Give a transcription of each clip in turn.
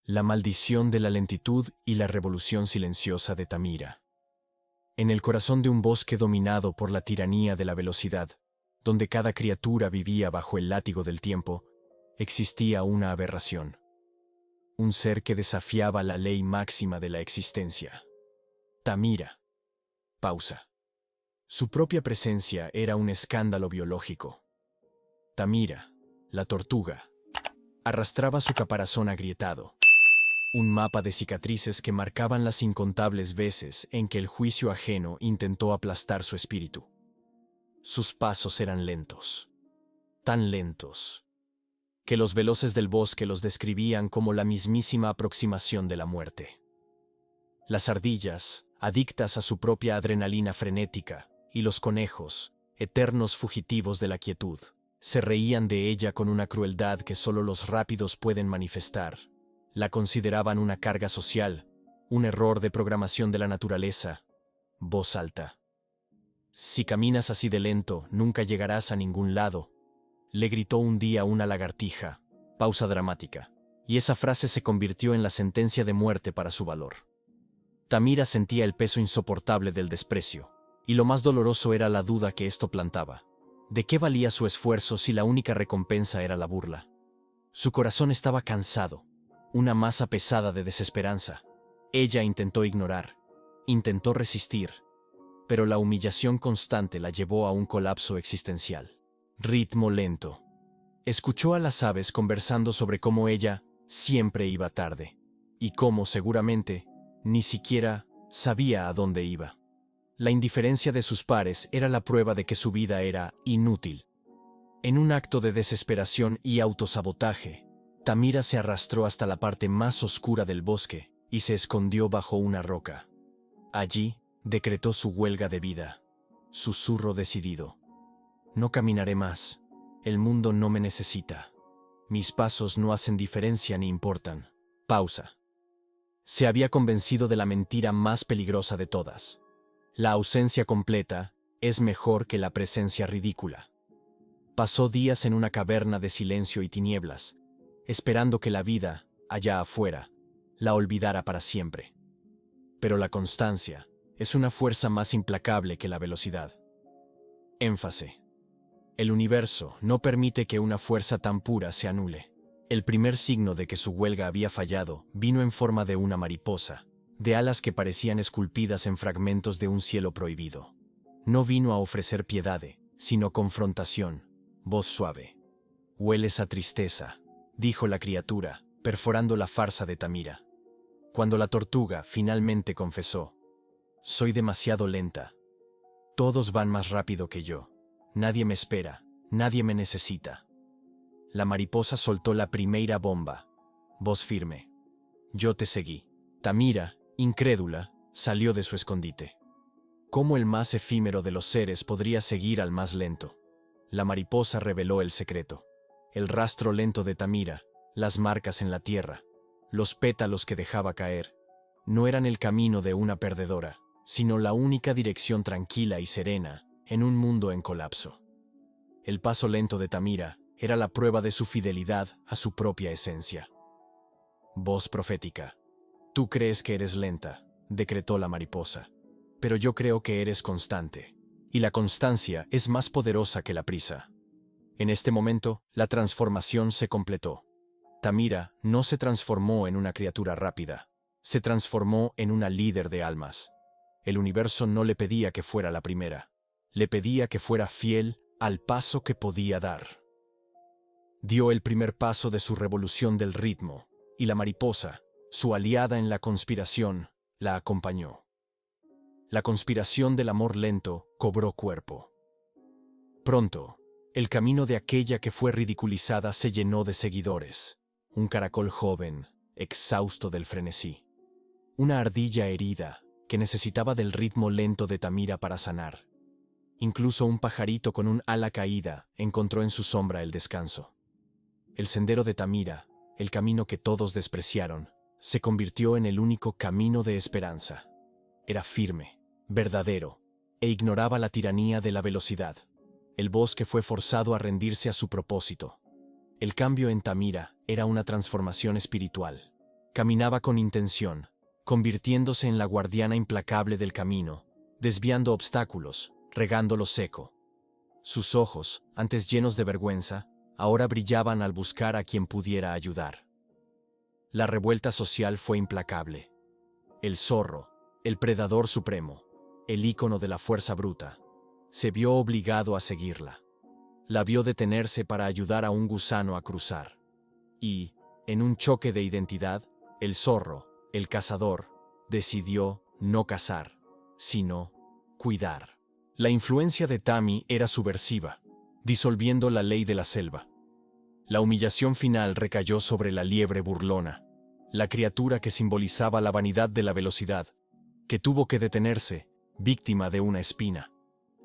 La maldición de la lentitud y la revolución silenciosa de Tamira. En el corazón de un bosque dominado por la tiranía de la velocidad, donde cada criatura vivía bajo el látigo del tiempo, existía una aberración. Un ser que desafiaba la ley máxima de la existencia. Tamira. Pausa. Su propia presencia era un escándalo biológico. Tamira, la tortuga, arrastraba su caparazón agrietado, un mapa de cicatrices que marcaban las incontables veces en que el juicio ajeno intentó aplastar su espíritu. Sus pasos eran lentos, tan lentos, que los veloces del bosque los describían como la mismísima aproximación de la muerte. Las ardillas, adictas a su propia adrenalina frenética, y los conejos, eternos fugitivos de la quietud, se reían de ella con una crueldad que solo los rápidos pueden manifestar. La consideraban una carga social, un error de programación de la naturaleza. Voz alta. Si caminas así de lento, nunca llegarás a ningún lado, le gritó un día una lagartija. Pausa dramática. Y esa frase se convirtió en la sentencia de muerte para su valor. Tamira sentía el peso insoportable del desprecio, y lo más doloroso era la duda que esto plantaba. ¿De qué valía su esfuerzo si la única recompensa era la burla? Su corazón estaba cansado, una masa pesada de desesperanza. Ella intentó ignorar, intentó resistir, pero la humillación constante la llevó a un colapso existencial. Ritmo lento. Escuchó a las aves conversando sobre cómo ella siempre iba tarde, y cómo seguramente ni siquiera sabía a dónde iba. La indiferencia de sus pares era la prueba de que su vida era inútil. En un acto de desesperación y autosabotaje, Tamira se arrastró hasta la parte más oscura del bosque y se escondió bajo una roca. Allí, decretó su huelga de vida. Susurro decidido. No caminaré más. El mundo no me necesita. Mis pasos no hacen diferencia ni importan. Pausa. Se había convencido de la mentira más peligrosa de todas. La ausencia completa es mejor que la presencia ridícula. Pasó días en una caverna de silencio y tinieblas, esperando que la vida, allá afuera, la olvidara para siempre. Pero la constancia es una fuerza más implacable que la velocidad. Énfasis. El universo no permite que una fuerza tan pura se anule. El primer signo de que su huelga había fallado vino en forma de una mariposa, de alas que parecían esculpidas en fragmentos de un cielo prohibido. No vino a ofrecer piedad, sino confrontación. Voz suave. «Hueles a tristeza», dijo la criatura, perforando la farsa de Tamira. Cuando la tortuga finalmente confesó: «Soy demasiado lenta. Todos van más rápido que yo. Nadie me espera, nadie me necesita». La mariposa soltó la primera bomba. Voz firme. «Yo te seguí». Tamira, incrédula, salió de su escondite. ¿Cómo el más efímero de los seres podría seguir al más lento? La mariposa reveló el secreto. El rastro lento de Tamira, las marcas en la tierra, los pétalos que dejaba caer, no eran el camino de una perdedora, sino la única dirección tranquila y serena en un mundo en colapso. El paso lento de Tamira era la prueba de su fidelidad a su propia esencia. Voz profética. «Tú crees que eres lenta», decretó la mariposa, «pero yo creo que eres constante, y la constancia es más poderosa que la prisa». En este momento, la transformación se completó. Tamira no se transformó en una criatura rápida, se transformó en una líder de almas. El universo no le pedía que fuera la primera, le pedía que fuera fiel al paso que podía dar. Dio el primer paso de su revolución del ritmo, y la mariposa, su aliada en la conspiración, la acompañó. La conspiración del amor lento cobró cuerpo. Pronto, el camino de aquella que fue ridiculizada se llenó de seguidores. Un caracol joven, exhausto del frenesí. Una ardilla herida, que necesitaba del ritmo lento de Tamira para sanar. Incluso un pajarito con un ala caída encontró en su sombra el descanso. El sendero de Tamira, el camino que todos despreciaron, se convirtió en el único camino de esperanza. Era firme, verdadero, e ignoraba la tiranía de la velocidad. El bosque fue forzado a rendirse a su propósito. El cambio en Tamira era una transformación espiritual. Caminaba con intención, convirtiéndose en la guardiana implacable del camino, desviando obstáculos, regándolo seco. Sus ojos, antes llenos de vergüenza, ahora brillaban al buscar a quien pudiera ayudar. La revuelta social fue implacable. El zorro, el predador supremo, el ícono de la fuerza bruta, se vio obligado a seguirla. La vio detenerse para ayudar a un gusano a cruzar. Y, en un choque de identidad, el zorro, el cazador, decidió no cazar, sino cuidar. La influencia de Tammy era subversiva, disolviendo la ley de la selva. La humillación final recayó sobre la liebre burlona, la criatura que simbolizaba la vanidad de la velocidad, que tuvo que detenerse, víctima de una espina.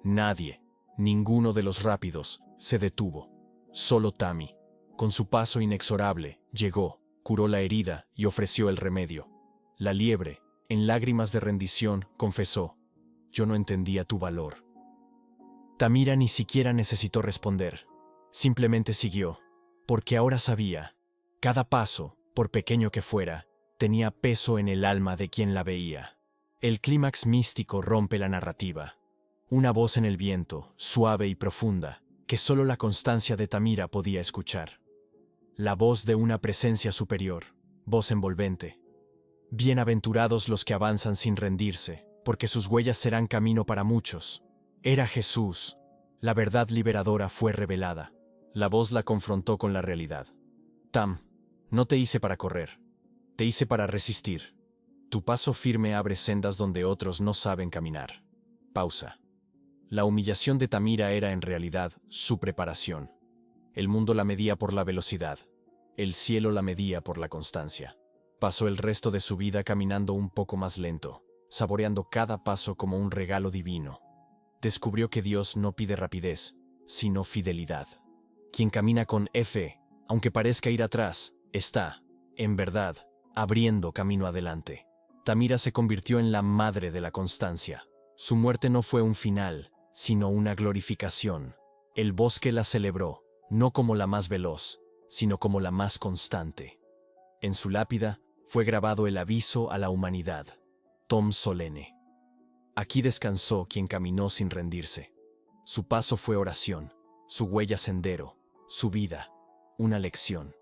Nadie, ninguno de los rápidos, se detuvo. Solo Tammy, con su paso inexorable, llegó, curó la herida y ofreció el remedio. La liebre, en lágrimas de rendición, confesó: «Yo no entendía tu valor». Tamira ni siquiera necesitó responder. Simplemente siguió, porque ahora sabía, cada paso, por pequeño que fuera, tenía peso en el alma de quien la veía. El clímax místico rompe la narrativa. Una voz en el viento, suave y profunda, que solo la constancia de Tamira podía escuchar. La voz de una presencia superior, voz envolvente. Bienaventurados los que avanzan sin rendirse, porque sus huellas serán camino para muchos. Era Jesús. La verdad liberadora fue revelada. La voz la confrontó con la realidad. Tam, no te hice para correr. Te hice para resistir. Tu paso firme abre sendas donde otros no saben caminar. Pausa. La humillación de Tamira era en realidad su preparación. El mundo la medía por la velocidad. El cielo la medía por la constancia. Pasó el resto de su vida caminando un poco más lento, saboreando cada paso como un regalo divino. Descubrió que Dios no pide rapidez, sino fidelidad. Quien camina con fe, aunque parezca ir atrás, está, en verdad, abriendo camino adelante. Tamira se convirtió en la madre de la constancia. Su muerte no fue un final, sino una glorificación. El bosque la celebró, no como la más veloz, sino como la más constante. En su lápida fue grabado el aviso a la humanidad: Tom Solene. Aquí descansó quien caminó sin rendirse. Su paso fue oración, su huella sendero, su vida, una lección.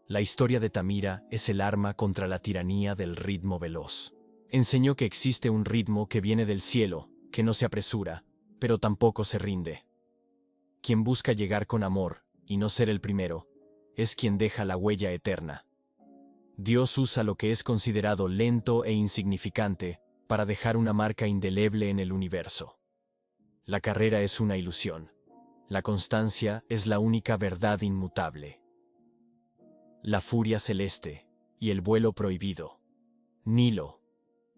La historia de Tamira es el arma contra la tiranía del ritmo veloz. Enseñó que existe un ritmo que viene del cielo, que no se apresura, pero tampoco se rinde. Quien busca llegar con amor, y no ser el primero, es quien deja la huella eterna. Dios usa lo que es considerado lento e insignificante para dejar una marca indeleble en el universo. La carrera es una ilusión. La constancia es la única verdad inmutable. La furia celeste y el vuelo prohibido. Nilo,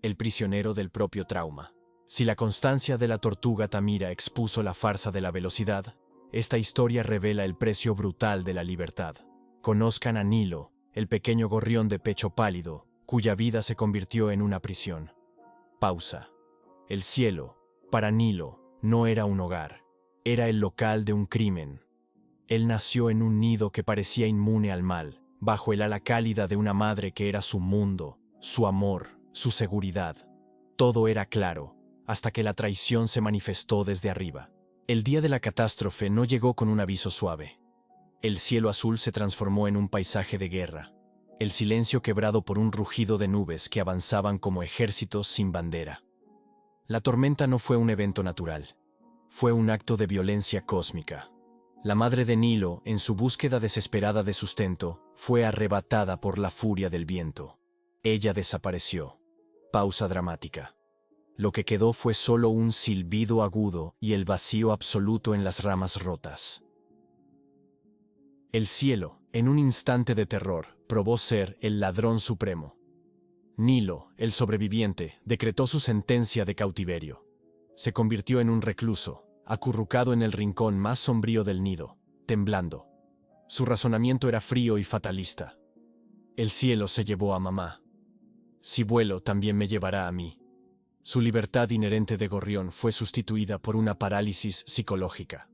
el prisionero del propio trauma. Si la constancia de la tortuga Tamira expuso la farsa de la velocidad, esta historia revela el precio brutal de la libertad. Conozcan a Nilo, el pequeño gorrión de pecho pálido, cuya vida se convirtió en una prisión. Pausa. El cielo, para Nilo, no era un hogar, era el local de un crimen. Él nació en un nido que parecía inmune al mal, bajo el ala cálida de una madre que era su mundo, su amor, su seguridad. Todo era claro, hasta que la traición se manifestó desde arriba. El día de la catástrofe no llegó con un aviso suave. El cielo azul se transformó en un paisaje de guerra, el silencio quebrado por un rugido de nubes que avanzaban como ejércitos sin bandera. La tormenta no fue un evento natural, fue un acto de violencia cósmica. La madre de Nilo, en su búsqueda desesperada de sustento, fue arrebatada por la furia del viento. Ella desapareció. Pausa dramática. Lo que quedó fue solo un silbido agudo y el vacío absoluto en las ramas rotas. El cielo, en un instante de terror, probó ser el ladrón supremo. Nilo, el sobreviviente, decretó su sentencia de cautiverio. Se convirtió en un recluso, acurrucado en el rincón más sombrío del nido, temblando. Su razonamiento era frío y fatalista. El cielo se llevó a mamá. Si vuelo, también me llevará a mí. Su libertad inherente de gorrión fue sustituida por una parálisis psicológica.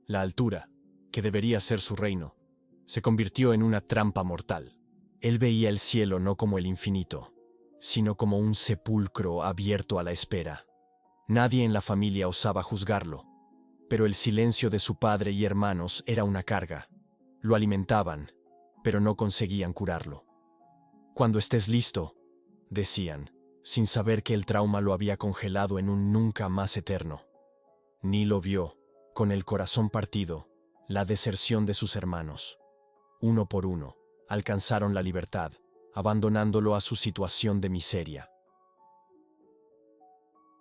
La altura, que debería ser su reino, se convirtió en una trampa mortal. Él veía el cielo no como el infinito, sino como un sepulcro abierto a la espera. Nadie en la familia osaba juzgarlo, pero el silencio de su padre y hermanos era una carga. Lo alimentaban, pero no conseguían curarlo. Cuando estés listo, decían, sin saber que el trauma lo había congelado en un nunca más eterno. Nilo vio, con el corazón partido, la deserción de sus hermanos. Uno por uno, alcanzaron la libertad, abandonándolo a su situación de miseria.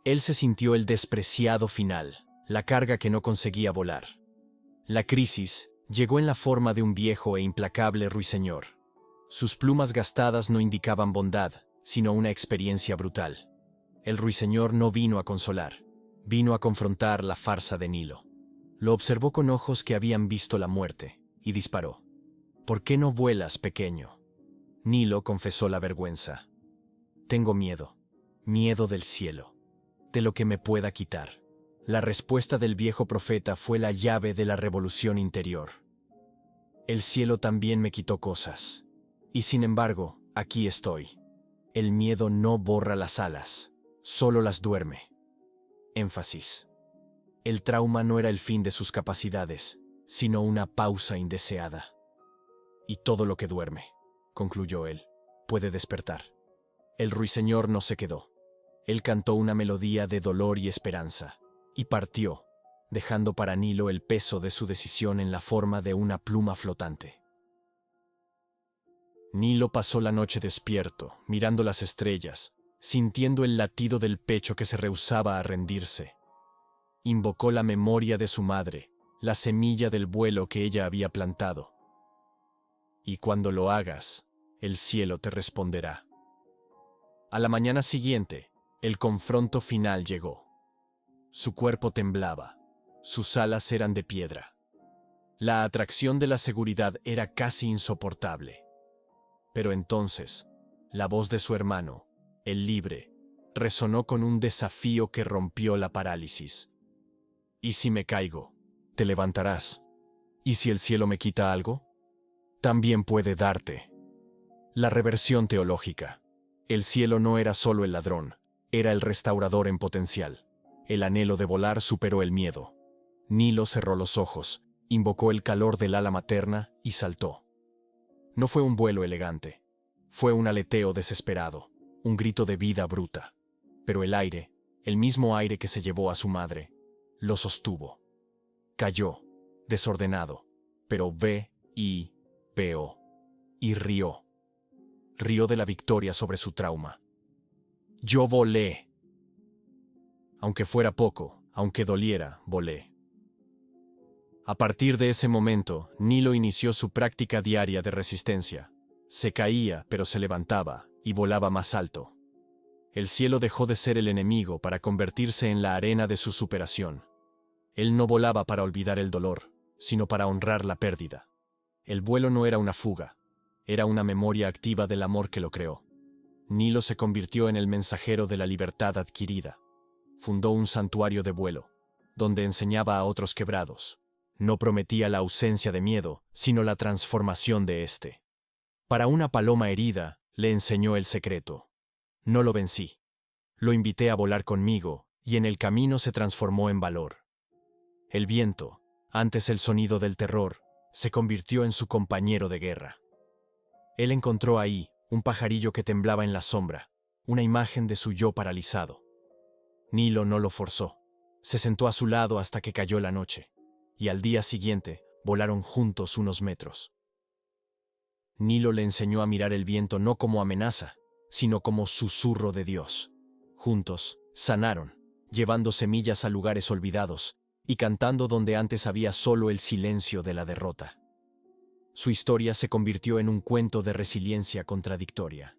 Él se sintió el despreciado final, la carga que no conseguía volar. La crisis llegó en la forma de un viejo e implacable ruiseñor. Sus plumas gastadas no indicaban bondad, sino una experiencia brutal. El ruiseñor no vino a consolar, vino a confrontar la farsa de Nilo. Lo observó con ojos que habían visto la muerte, y disparó. «¿Por qué no vuelas, pequeño?» Nilo confesó la vergüenza. «Tengo miedo, miedo del cielo, de lo que me pueda quitar». La respuesta del viejo profeta fue la llave de la revolución interior. «El cielo también me quitó cosas, y sin embargo, aquí estoy. El miedo no borra las alas, solo las duerme». Énfasis. El trauma no era el fin de sus capacidades, sino una pausa indeseada. «Y todo lo que duerme», concluyó él, «puede despertar». El ruiseñor no se quedó. Él cantó una melodía de dolor y esperanza, y partió, dejando para Nilo el peso de su decisión en la forma de una pluma flotante. Nilo pasó la noche despierto, mirando las estrellas, sintiendo el latido del pecho que se rehusaba a rendirse. Invocó la memoria de su madre, la semilla del vuelo que ella había plantado. «Y cuando lo hagas, el cielo te responderá». A la mañana siguiente, el confronto final llegó. Su cuerpo temblaba, sus alas eran de piedra. La atracción de la seguridad era casi insoportable. Pero entonces, la voz de su hermano, el libre, resonó con un desafío que rompió la parálisis. «¿Y si me caigo? Te levantarás. ¿Y si el cielo me quita algo? También puede darte». La reversión teológica. El cielo no era solo el ladrón, era el restaurador en potencial. El anhelo de volar superó el miedo. Nilo cerró los ojos, invocó el calor del ala materna y saltó. No fue un vuelo elegante. Fue un aleteo desesperado, un grito de vida bruta. Pero el aire, el mismo aire que se llevó a su madre, lo sostuvo. Cayó, desordenado, pero V-I-P-O, y rió. Rió de la victoria sobre su trauma. «Yo volé». Aunque fuera poco, aunque doliera, volé. A partir de ese momento, Nilo inició su práctica diaria de resistencia. Se caía, pero se levantaba, y volaba más alto. El cielo dejó de ser el enemigo para convertirse en la arena de su superación. Él no volaba para olvidar el dolor, sino para honrar la pérdida. El vuelo no era una fuga, era una memoria activa del amor que lo creó. Nilo se convirtió en el mensajero de la libertad adquirida. Fundó un santuario de vuelo, donde enseñaba a otros quebrados. No prometía la ausencia de miedo, sino la transformación de éste. Para una paloma herida, le enseñó el secreto. No lo vencí. Lo invité a volar conmigo, y en el camino se transformó en valor. El viento, antes el sonido del terror, se convirtió en su compañero de guerra. Él encontró ahí un pajarillo que temblaba en la sombra, una imagen de su yo paralizado. Nilo no lo forzó. Se sentó a su lado hasta que cayó la noche, y al día siguiente volaron juntos unos metros. Nilo le enseñó a mirar el viento no como amenaza, sino como susurro de Dios. Juntos, sanaron, llevando semillas a lugares olvidados, y cantando donde antes había solo el silencio de la derrota. Su historia se convirtió en un cuento de resiliencia contradictoria.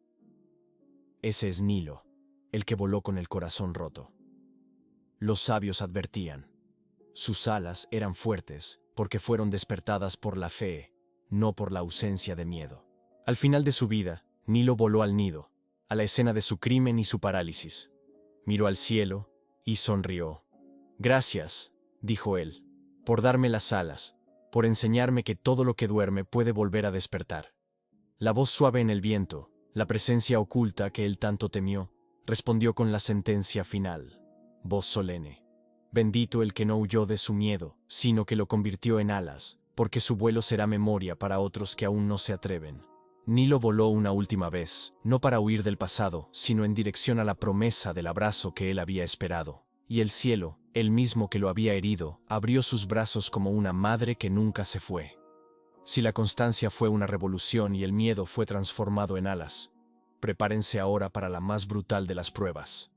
Ese es Nilo, el que voló con el corazón roto. Los sabios advertían. Sus alas eran fuertes porque fueron despertadas por la fe, no por la ausencia de miedo. Al final de su vida, Nilo voló al nido, a la escena de su crimen y su parálisis. Miró al cielo y sonrió. «Gracias», dijo él, «por darme las alas, por enseñarme que todo lo que duerme puede volver a despertar». La voz suave en el viento, la presencia oculta que él tanto temió, respondió con la sentencia final. Voz solene. Bendito el que no huyó de su miedo, sino que lo convirtió en alas, porque su vuelo será memoria para otros que aún no se atreven. Nilo voló una última vez, no para huir del pasado, sino en dirección a la promesa del abrazo que él había esperado. Y el cielo, el mismo que lo había herido, abrió sus brazos como una madre que nunca se fue. Si la constancia fue una revolución y el miedo fue transformado en alas, prepárense ahora para la más brutal de las pruebas.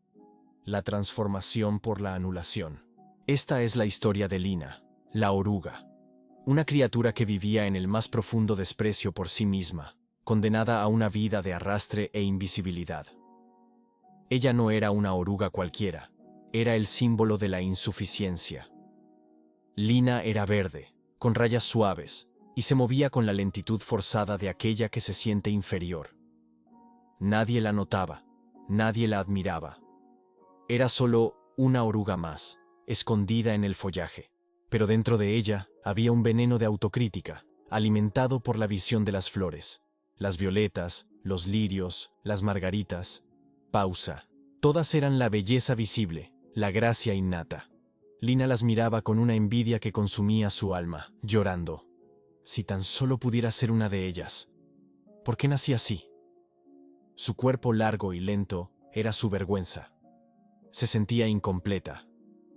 La transformación por la anulación. Esta es la historia de Lina, la oruga. Una criatura que vivía en el más profundo desprecio por sí misma, condenada a una vida de arrastre e invisibilidad. Ella no era una oruga cualquiera, era el símbolo de la insuficiencia. Lina era verde, con rayas suaves, y se movía con la lentitud forzada de aquella que se siente inferior. Nadie la notaba, nadie la admiraba. Era solo una oruga más, escondida en el follaje, pero dentro de ella había un veneno de autocrítica, alimentado por la visión de las flores. Las violetas, los lirios, las margaritas. Pausa. Todas eran la belleza visible, la gracia innata. Lina las miraba con una envidia que consumía su alma, llorando. Si tan solo pudiera ser una de ellas. ¿Por qué nací así? Su cuerpo largo y lento era su vergüenza. Se sentía incompleta,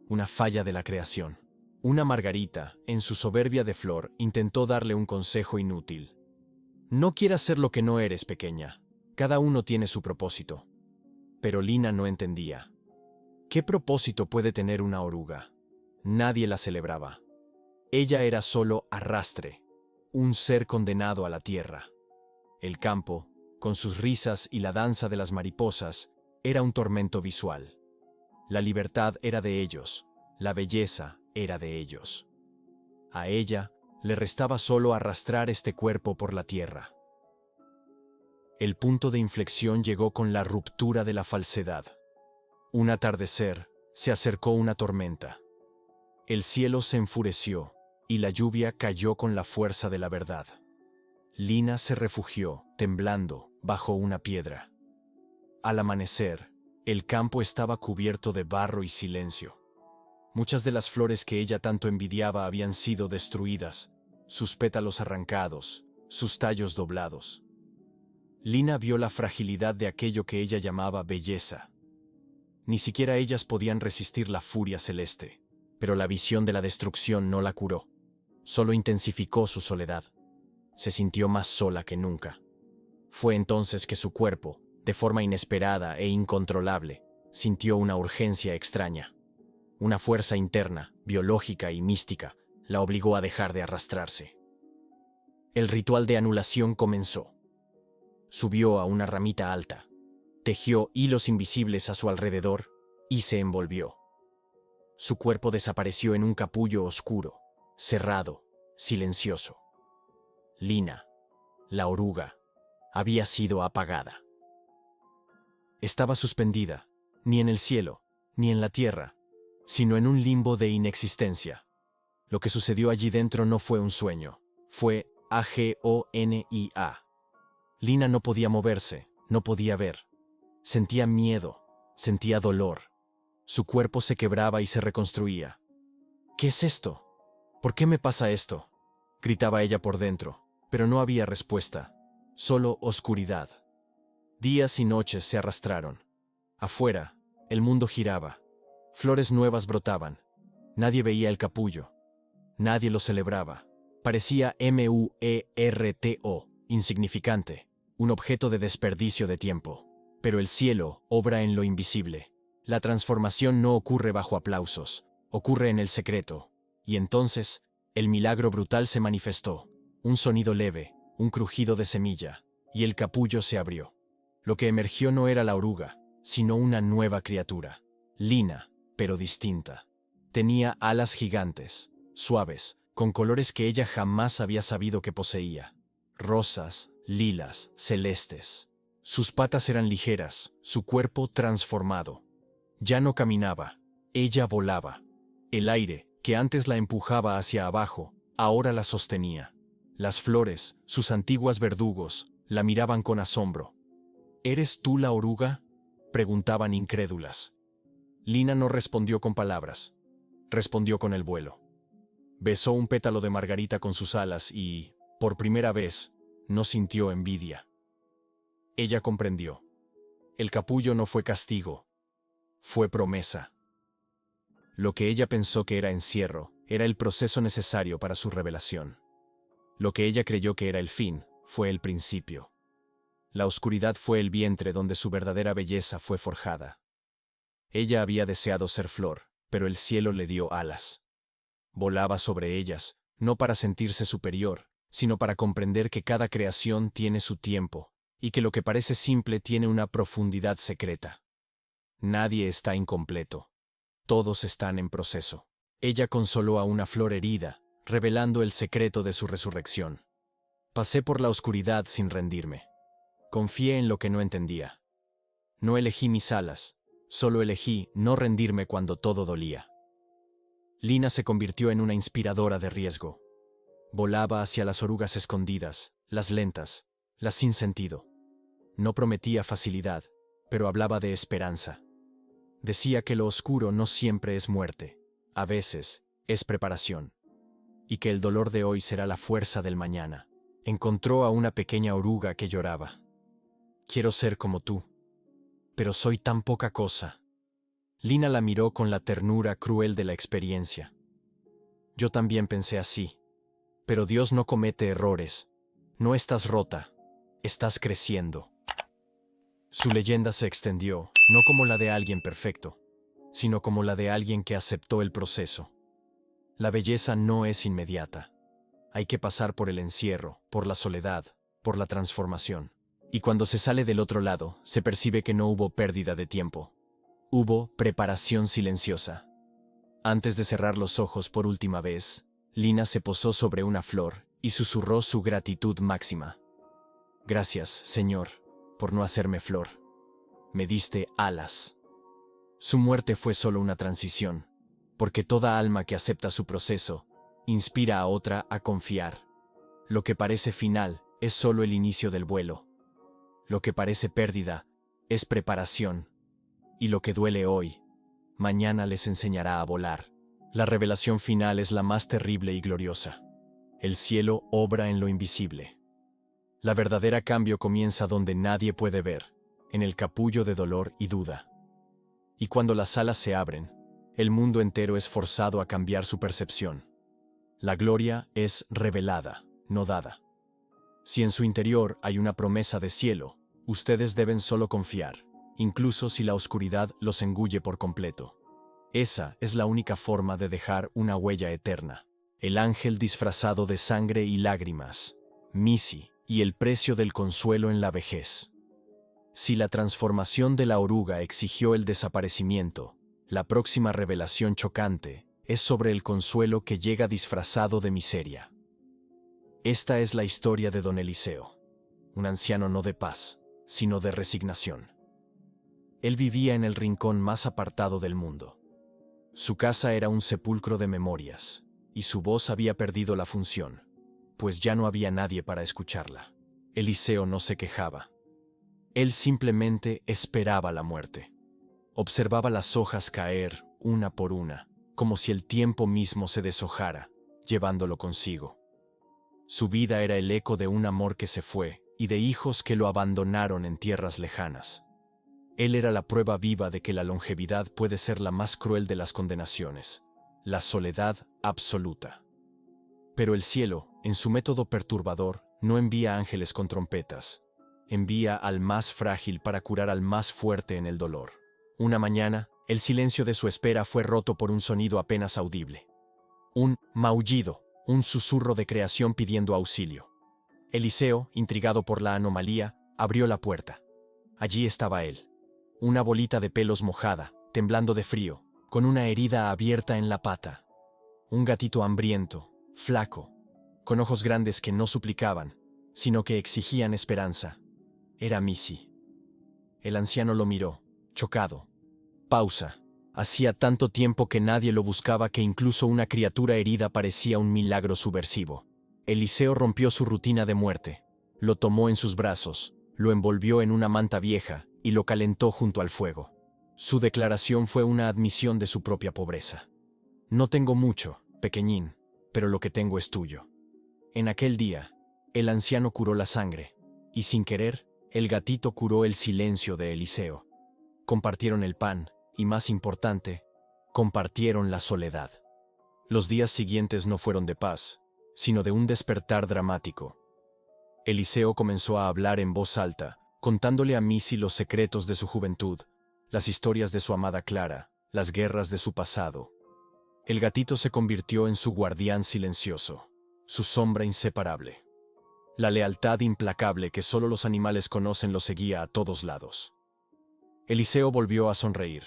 una falla de la creación. Una margarita, en su soberbia de flor, intentó darle un consejo inútil. No quieras ser lo que no eres, pequeña. Cada uno tiene su propósito. Pero Lina no entendía. ¿Qué propósito puede tener una oruga? Nadie la celebraba. Ella era solo arrastre, un ser condenado a la tierra. El campo, con sus risas y la danza de las mariposas, era un tormento visual. La libertad era de ellos, la belleza era de ellos. A ella le restaba solo arrastrar este cuerpo por la tierra. El punto de inflexión llegó con la ruptura de la falsedad. Un atardecer, se acercó una tormenta. El cielo se enfureció, y la lluvia cayó con la fuerza de la verdad. Lina se refugió, temblando, bajo una piedra. Al amanecer, el campo estaba cubierto de barro y silencio. Muchas de las flores que ella tanto envidiaba habían sido destruidas, sus pétalos arrancados, sus tallos doblados. Lina vio la fragilidad de aquello que ella llamaba belleza. Ni siquiera ellas podían resistir la furia celeste, pero la visión de la destrucción no la curó, solo intensificó su soledad. Se sintió más sola que nunca. Fue entonces que su cuerpo, de forma inesperada e incontrolable, sintió una urgencia extraña. Una fuerza interna, biológica y mística, la obligó a dejar de arrastrarse. El ritual de anulación comenzó. Subió a una ramita alta, tejió hilos invisibles a su alrededor y se envolvió. Su cuerpo desapareció en un capullo oscuro, cerrado, silencioso. Lina, la oruga, había sido apagada. Estaba suspendida, ni en el cielo, ni en la tierra, sino en un limbo de inexistencia. Lo que sucedió allí dentro no fue un sueño, fue agonia. Lina no podía moverse, no podía ver. Sentía miedo, sentía dolor. Su cuerpo se quebraba y se reconstruía. ¿Qué es esto? ¿Por qué me pasa esto?, gritaba ella por dentro, pero no había respuesta, solo oscuridad. Días y noches se arrastraron. Afuera, el mundo giraba. Flores nuevas brotaban. Nadie veía el capullo. Nadie lo celebraba. Parecía muerto, insignificante, un objeto de desperdicio de tiempo. Pero el cielo obra en lo invisible. La transformación no ocurre bajo aplausos, ocurre en el secreto. Y entonces, el milagro brutal se manifestó. Un sonido leve, un crujido de semilla, y el capullo se abrió. Lo que emergió no era la oruga, sino una nueva criatura. Lina, pero distinta. Tenía alas gigantes, suaves, con colores que ella jamás había sabido que poseía. Rosas, lilas, celestes. Sus patas eran ligeras, su cuerpo transformado. Ya no caminaba, ella volaba. El aire, que antes la empujaba hacia abajo, ahora la sostenía. Las flores, sus antiguas verdugos, La miraban con asombro. ¿Eres tú la oruga?, preguntaban incrédulas. Lina no respondió con palabras. Respondió con el vuelo. Besó un pétalo de margarita con sus alas y, por primera vez, no sintió envidia. Ella comprendió. El capullo no fue castigo, fue promesa. Lo que ella pensó que era encierro, era el proceso necesario para su revelación. Lo que ella creyó que era el fin, fue el principio. La oscuridad fue el vientre donde su verdadera belleza fue forjada. Ella había deseado ser flor, pero el cielo le dio alas. Volaba sobre ellas, no para sentirse superior, sino para comprender que cada creación tiene su tiempo, y que lo que parece simple tiene una profundidad secreta. Nadie está incompleto. Todos están en proceso. Ella consoló a una flor herida, revelando el secreto de su resurrección. Pasé por la oscuridad sin rendirme. Confié en lo que no entendía. No elegí mis alas, solo elegí no rendirme cuando todo dolía. Lina se convirtió en una inspiradora de riesgo. Volaba hacia las orugas escondidas, las lentas, las sin sentido. No prometía facilidad, pero hablaba de esperanza. Decía que lo oscuro no siempre es muerte, a veces es preparación. Y que el dolor de hoy será la fuerza del mañana. Encontró a una pequeña oruga que lloraba. Quiero ser como tú, pero soy tan poca cosa. Lina la miró con la ternura cruel de la experiencia. Yo también pensé así. Pero Dios no comete errores. No estás rota, estás creciendo. Su leyenda se extendió, no como la de alguien perfecto, sino como la de alguien que aceptó el proceso. La belleza no es inmediata. Hay que pasar por el encierro, por la soledad, por la transformación. Y cuando se sale del otro lado, se percibe que no hubo pérdida de tiempo. Hubo preparación silenciosa. Antes de cerrar los ojos por última vez, Lina se posó sobre una flor y susurró su gratitud máxima. Gracias, Señor, por no hacerme flor. Me diste alas. Su muerte fue solo una transición, porque toda alma que acepta su proceso inspira a otra a confiar. Lo que parece final es solo el inicio del vuelo. Lo que parece pérdida es preparación. Y lo que duele hoy, mañana les enseñará a volar. La revelación final es la más terrible y gloriosa. El cielo obra en lo invisible. La verdadera cambio comienza donde nadie puede ver, en el capullo de dolor y duda. Y cuando las alas se abren, el mundo entero es forzado a cambiar su percepción. La gloria es revelada, no dada. Si en su interior hay una promesa de cielo, ustedes deben solo confiar, incluso si la oscuridad los engulle por completo. Esa es la única forma de dejar una huella eterna. El ángel disfrazado de sangre y lágrimas, Missy, y el precio del consuelo en la vejez. Si la transformación de la oruga exigió el desaparecimiento, la próxima revelación chocante es sobre el consuelo que llega disfrazado de miseria. Esta es la historia de don Eliseo, un anciano no de paz, sino de resignación. Él vivía en el rincón más apartado del mundo. Su casa era un sepulcro de memorias, y su voz había perdido la función, pues ya no había nadie para escucharla. Eliseo no se quejaba. Él simplemente esperaba la muerte. Observaba las hojas caer, una por una, como si el tiempo mismo se deshojara, llevándolo consigo. Su vida era el eco de un amor que se fue, y de hijos que lo abandonaron en tierras lejanas. Él era la prueba viva de que la longevidad puede ser la más cruel de las condenaciones, la soledad absoluta. Pero el cielo, en su método perturbador, no envía ángeles con trompetas. Envía al más frágil para curar al más fuerte en el dolor. Una mañana, el silencio de su espera fue roto por un sonido apenas audible. Un maullido, un susurro de creación pidiendo auxilio. Eliseo, intrigado por la anomalía, abrió la puerta. Allí estaba él. Una bolita de pelos mojada, temblando de frío, con una herida abierta en la pata. Un gatito hambriento, flaco, con ojos grandes que no suplicaban, sino que exigían esperanza. Era Missy. El anciano lo miró, chocado. Pausa. Hacía tanto tiempo que nadie lo buscaba que incluso una criatura herida parecía un milagro subversivo. Eliseo rompió su rutina de muerte. Lo tomó en sus brazos, lo envolvió en una manta vieja y lo calentó junto al fuego. Su declaración fue una admisión de su propia pobreza. No tengo mucho, pequeñín, pero lo que tengo es tuyo. En aquel día, el anciano curó la sangre, y sin querer, el gatito curó el silencio de Eliseo. Compartieron el pan, y más importante, compartieron la soledad. Los días siguientes no fueron de paz, sino de un despertar dramático. Eliseo comenzó a hablar en voz alta, contándole a Missy los secretos de su juventud, las historias de su amada Clara, las guerras de su pasado. El gatito se convirtió en su guardián silencioso, su sombra inseparable. La lealtad implacable que solo los animales conocen lo seguía a todos lados. Eliseo volvió a sonreír.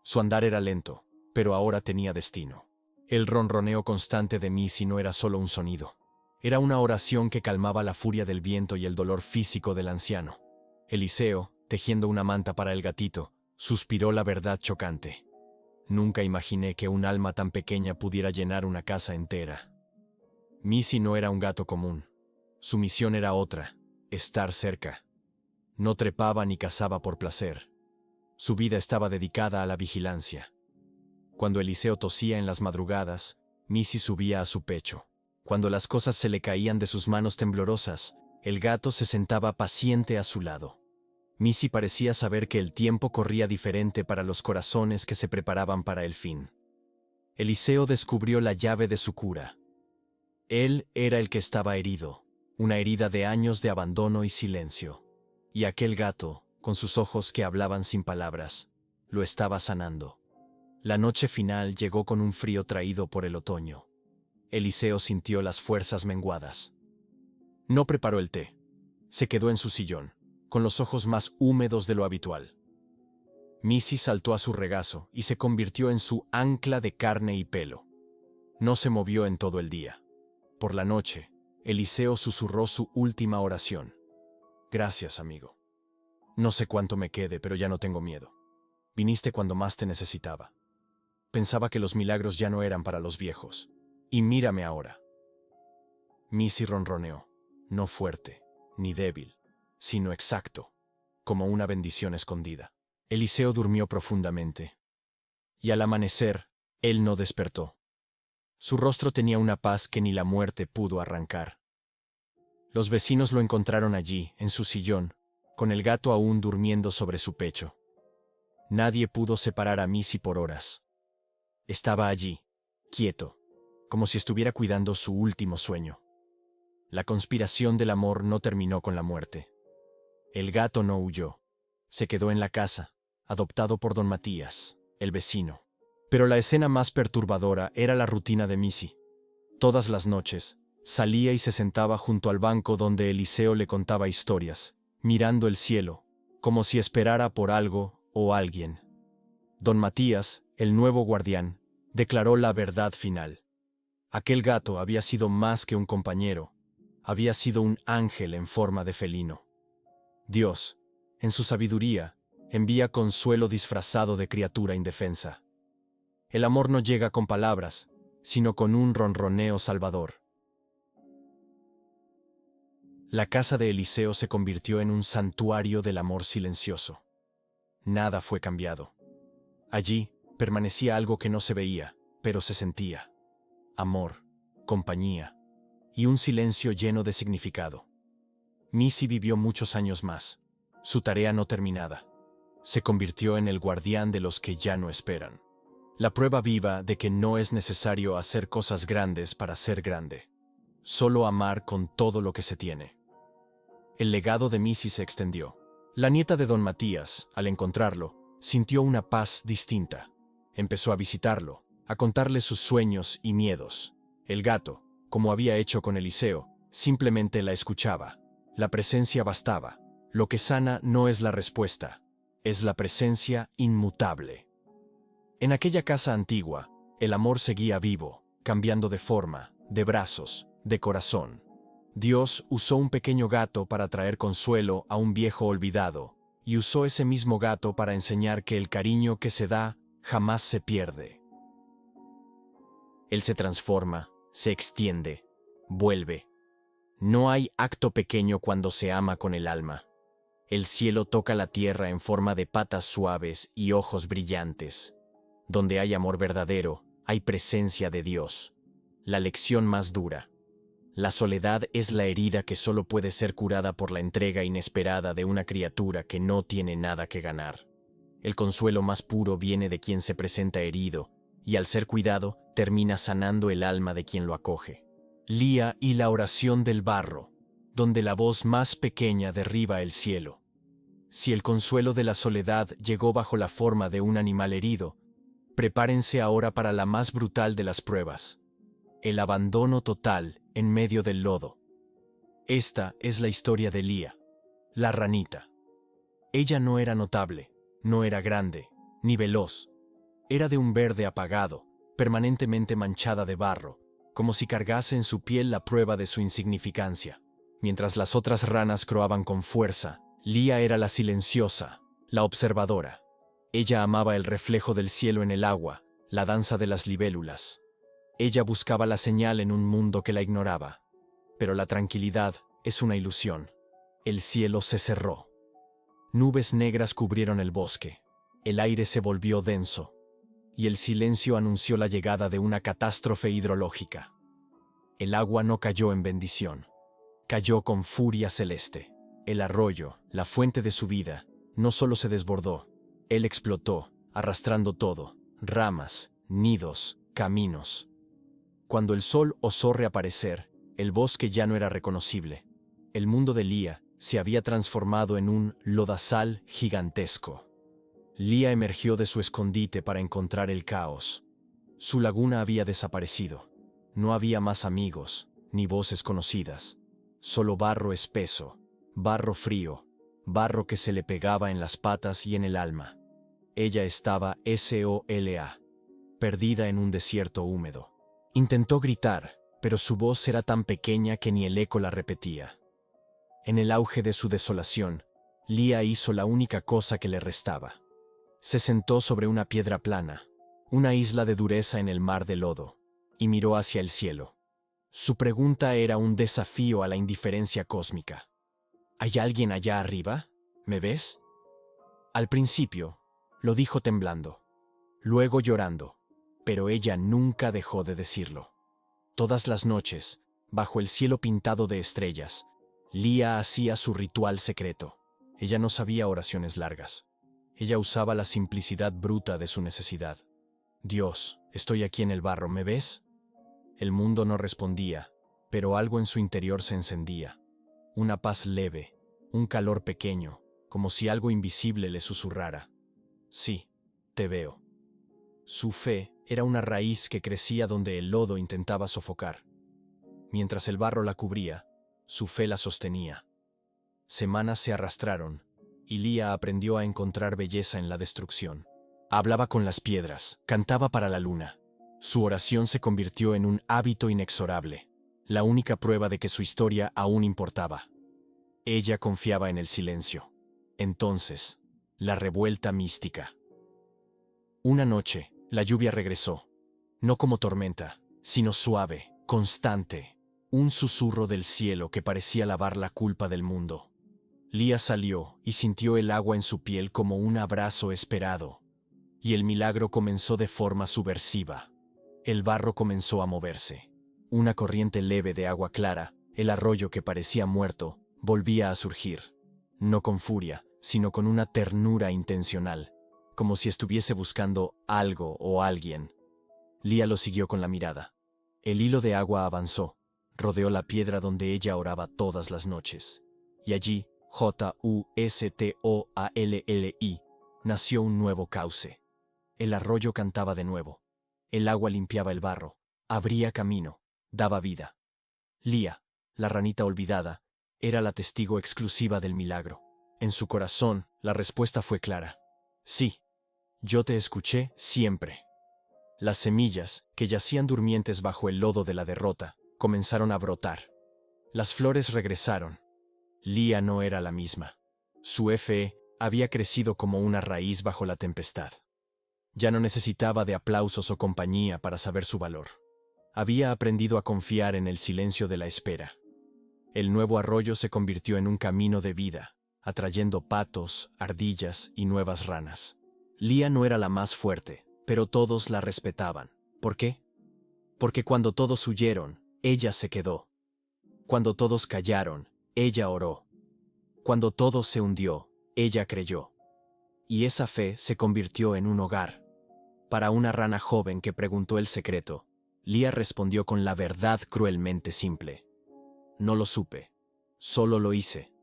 Su andar era lento, pero ahora tenía destino. El ronroneo constante de Missy no era solo un sonido. Era una oración que calmaba la furia del viento y el dolor físico del anciano. Eliseo, tejiendo una manta para el gatito, suspiró la verdad chocante. Nunca imaginé que un alma tan pequeña pudiera llenar una casa entera. Missy no era un gato común. Su misión era otra, estar cerca. No trepaba ni cazaba por placer. Su vida estaba dedicada a la vigilancia. Cuando Eliseo tosía en las madrugadas, Missy subía a su pecho. Cuando las cosas se le caían de sus manos temblorosas, el gato se sentaba paciente a su lado. Missy parecía saber que el tiempo corría diferente para los corazones que se preparaban para el fin. Eliseo descubrió la llave de su cura. Él era el que estaba herido, una herida de años de abandono y silencio. Y aquel gato, con sus ojos que hablaban sin palabras, lo estaba sanando. La noche final llegó con un frío traído por el otoño. Eliseo sintió las fuerzas menguadas. No preparó el té. Se quedó en su sillón, con los ojos más húmedos de lo habitual. Missy saltó a su regazo y se convirtió en su ancla de carne y pelo. No se movió en todo el día. Por la noche, Eliseo susurró su última oración. Gracias, amigo. No sé cuánto me quede, pero ya no tengo miedo. Viniste cuando más te necesitaba. Pensaba que los milagros ya no eran para los viejos. Y mírame ahora. Missy ronroneó, no fuerte, ni débil, sino exacto, como una bendición escondida. Eliseo durmió profundamente. Y al amanecer, él no despertó. Su rostro tenía una paz que ni la muerte pudo arrancar. Los vecinos lo encontraron allí, en su sillón, con el gato aún durmiendo sobre su pecho. Nadie pudo separar a Missy por horas. Estaba allí, quieto, como si estuviera cuidando su último sueño. La conspiración del amor no terminó con la muerte. El gato no huyó. Se quedó en la casa, adoptado por don Matías, el vecino. Pero la escena más perturbadora era la rutina de Missy. Todas las noches, salía y se sentaba junto al banco donde Eliseo le contaba historias, mirando el cielo, como si esperara por algo o alguien. Don Matías, el nuevo guardián, declaró la verdad final. Aquel gato había sido más que un compañero, había sido un ángel en forma de felino. Dios, en su sabiduría, envía consuelo disfrazado de criatura indefensa. El amor no llega con palabras, sino con un ronroneo salvador. La casa de Eliseo se convirtió en un santuario del amor silencioso. Nada fue cambiado. Allí permanecía algo que no se veía, pero se sentía. Amor, compañía y un silencio lleno de significado. Missy vivió muchos años más, su tarea no terminada. Se convirtió en el guardián de los que ya no esperan. La prueba viva de que no es necesario hacer cosas grandes para ser grande. Solo amar con todo lo que se tiene. El legado de Missy se extendió. La nieta de don Matías, al encontrarlo, sintió una paz distinta. Empezó a visitarlo, a contarle sus sueños y miedos. El gato, como había hecho con Eliseo, simplemente la escuchaba. La presencia bastaba. Lo que sana no es la respuesta, es la presencia inmutable. En aquella casa antigua, el amor seguía vivo, cambiando de forma, de brazos, de corazón. Dios usó un pequeño gato para traer consuelo a un viejo olvidado, y usó ese mismo gato para enseñar que el cariño que se da jamás se pierde. Él se transforma, se extiende, vuelve. No hay acto pequeño cuando se ama con el alma. El cielo toca la tierra en forma de patas suaves y ojos brillantes. Donde hay amor verdadero, hay presencia de Dios. La lección más dura. La soledad es la herida que solo puede ser curada por la entrega inesperada de una criatura que no tiene nada que ganar. El consuelo más puro viene de quien se presenta herido, y al ser cuidado, termina sanando el alma de quien lo acoge. Lía y la oración del barro, donde la voz más pequeña derriba el cielo. Si el consuelo de la soledad llegó bajo la forma de un animal herido, prepárense ahora para la más brutal de las pruebas: el abandono total en medio del lodo. Esta es la historia de Lía, la ranita. Ella no era notable, no era grande, ni veloz. Era de un verde apagado, permanentemente manchada de barro, como si cargase en su piel la prueba de su insignificancia. Mientras las otras ranas croaban con fuerza, Lía era la silenciosa, la observadora. Ella amaba el reflejo del cielo en el agua, la danza de las libélulas. Ella buscaba la señal en un mundo que la ignoraba. Pero la tranquilidad es una ilusión. El cielo se cerró. Nubes negras cubrieron el bosque. El aire se volvió denso. Y el silencio anunció la llegada de una catástrofe hidrológica. El agua no cayó en bendición. Cayó con furia celeste. El arroyo, la fuente de su vida, no solo se desbordó, él explotó, arrastrando todo: ramas, nidos, caminos. Cuando el sol osó reaparecer, el bosque ya no era reconocible. El mundo de Lía se había transformado en un lodazal gigantesco. Lía emergió de su escondite para encontrar el caos. Su laguna había desaparecido. No había más amigos, ni voces conocidas. Solo barro espeso, barro frío, barro que se le pegaba en las patas y en el alma. Ella estaba sola, perdida en un desierto húmedo. Intentó gritar, pero su voz era tan pequeña que ni el eco la repetía. En el auge de su desolación, Lía hizo la única cosa que le restaba. Se sentó sobre una piedra plana, una isla de dureza en el mar de lodo, y miró hacia el cielo. Su pregunta era un desafío a la indiferencia cósmica. ¿Hay alguien allá arriba? ¿Me ves? Al principio, lo dijo temblando, luego llorando, pero ella nunca dejó de decirlo. Todas las noches, bajo el cielo pintado de estrellas, Lía hacía su ritual secreto. Ella no sabía oraciones largas. Ella usaba la simplicidad bruta de su necesidad. Dios, estoy aquí en el barro, ¿me ves? El mundo no respondía, pero algo en su interior se encendía. Una paz leve, un calor pequeño, como si algo invisible le susurrara: sí, te veo. Su fe era una raíz que crecía donde el lodo intentaba sofocar. Mientras el barro la cubría, su fe la sostenía. Semanas se arrastraron, y Lía aprendió a encontrar belleza en la destrucción. Hablaba con las piedras, cantaba para la luna. Su oración se convirtió en un hábito inexorable, la única prueba de que su historia aún importaba. Ella confiaba en el silencio. Entonces, la revuelta mística. Una noche, la lluvia regresó, no como tormenta, sino suave, constante, un susurro del cielo que parecía lavar la culpa del mundo. Lía salió y sintió el agua en su piel como un abrazo esperado, y el milagro comenzó de forma subversiva. El barro comenzó a moverse. Una corriente leve de agua clara, el arroyo que parecía muerto, volvía a surgir. No con furia, sino con una ternura intencional, como si estuviese buscando algo o alguien. Lía lo siguió con la mirada. El hilo de agua avanzó, rodeó la piedra donde ella oraba todas las noches. Y allí, Justoalli, nació un nuevo cauce. El arroyo cantaba de nuevo. El agua limpiaba el barro, abría camino, daba vida. Lía, la ranita olvidada, era la testigo exclusiva del milagro. En su corazón, la respuesta fue clara. Sí, yo te escuché siempre. Las semillas, que yacían durmientes bajo el lodo de la derrota, comenzaron a brotar. Las flores regresaron. Lía no era la misma. Su fe había crecido como una raíz bajo la tempestad. Ya no necesitaba de aplausos o compañía para saber su valor. Había aprendido a confiar en el silencio de la espera. El nuevo arroyo se convirtió en un camino de vida, atrayendo patos, ardillas y nuevas ranas. Lía no era la más fuerte, pero todos la respetaban. ¿Por qué? Porque cuando todos huyeron, ella se quedó. Cuando todos callaron, ella oró. Cuando todo se hundió, ella creyó. Y esa fe se convirtió en un hogar. Para una rana joven que preguntó el secreto, Lía respondió con la verdad cruelmente simple. No lo supe, solo lo hice.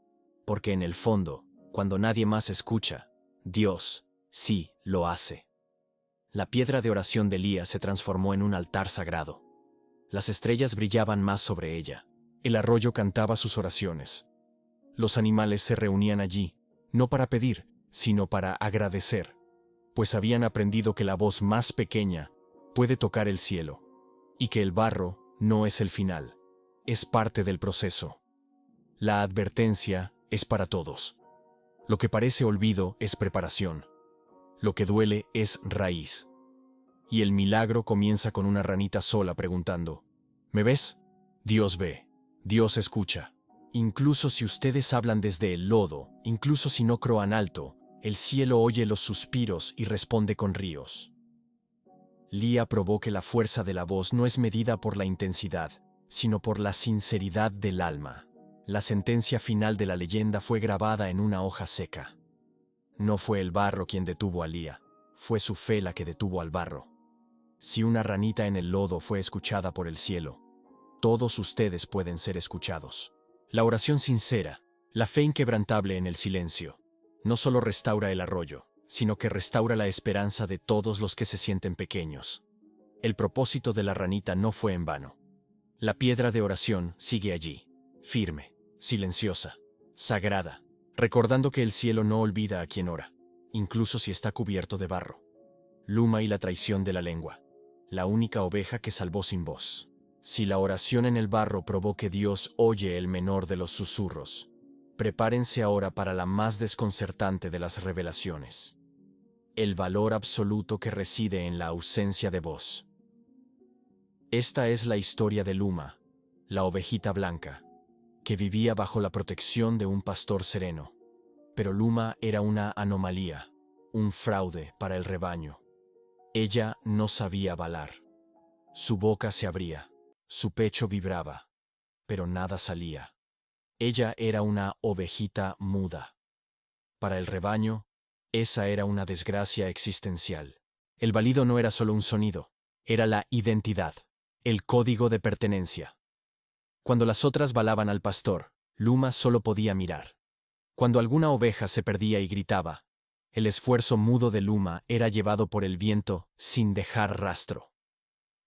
Porque en el fondo, cuando nadie más escucha, Dios, sí, lo hace. La piedra de oración de Lía se transformó en un altar sagrado. Las estrellas brillaban más sobre ella. El arroyo cantaba sus oraciones. Los animales se reunían allí, no para pedir, sino para agradecer, pues habían aprendido que la voz más pequeña puede tocar el cielo, y que el barro no es el final, es parte del proceso. La advertencia es para todos. Lo que parece olvido es preparación. Lo que duele es raíz. Y el milagro comienza con una ranita sola preguntando, ¿me ves? Dios ve, Dios escucha. Incluso si ustedes hablan desde el lodo, incluso si no croan alto, el cielo oye los suspiros y responde con ríos. Lía probó que la fuerza de la voz no es medida por la intensidad, sino por la sinceridad del alma. La sentencia final de la leyenda fue grabada en una hoja seca. No fue el barro quien detuvo a Lía, fue su fe la que detuvo al barro. Si una ranita en el lodo fue escuchada por el cielo, todos ustedes pueden ser escuchados. La oración sincera, la fe inquebrantable en el silencio, no solo restaura el arroyo, sino que restaura la esperanza de todos los que se sienten pequeños. El propósito de la ranita no fue en vano. La piedra de oración sigue allí, firme, silenciosa, sagrada, recordando que el cielo no olvida a quien ora, incluso si está cubierto de barro. Luma y la traición de la lengua, la única oveja que salvó sin voz. Si la oración en el barro probó que Dios oye el menor de los susurros, prepárense ahora para la más desconcertante de las revelaciones. El valor absoluto que reside en la ausencia de voz. Esta es la historia de Luma, la ovejita blanca, que vivía bajo la protección de un pastor sereno. Pero Luma era una anomalía, un fraude para el rebaño. Ella no sabía balar. Su boca se abría, su pecho vibraba, pero nada salía. Ella era una ovejita muda. Para el rebaño, esa era una desgracia existencial. El balido no era solo un sonido, era la identidad, el código de pertenencia. Cuando las otras balaban al pastor, Luma solo podía mirar. Cuando alguna oveja se perdía y gritaba, el esfuerzo mudo de Luma era llevado por el viento sin dejar rastro.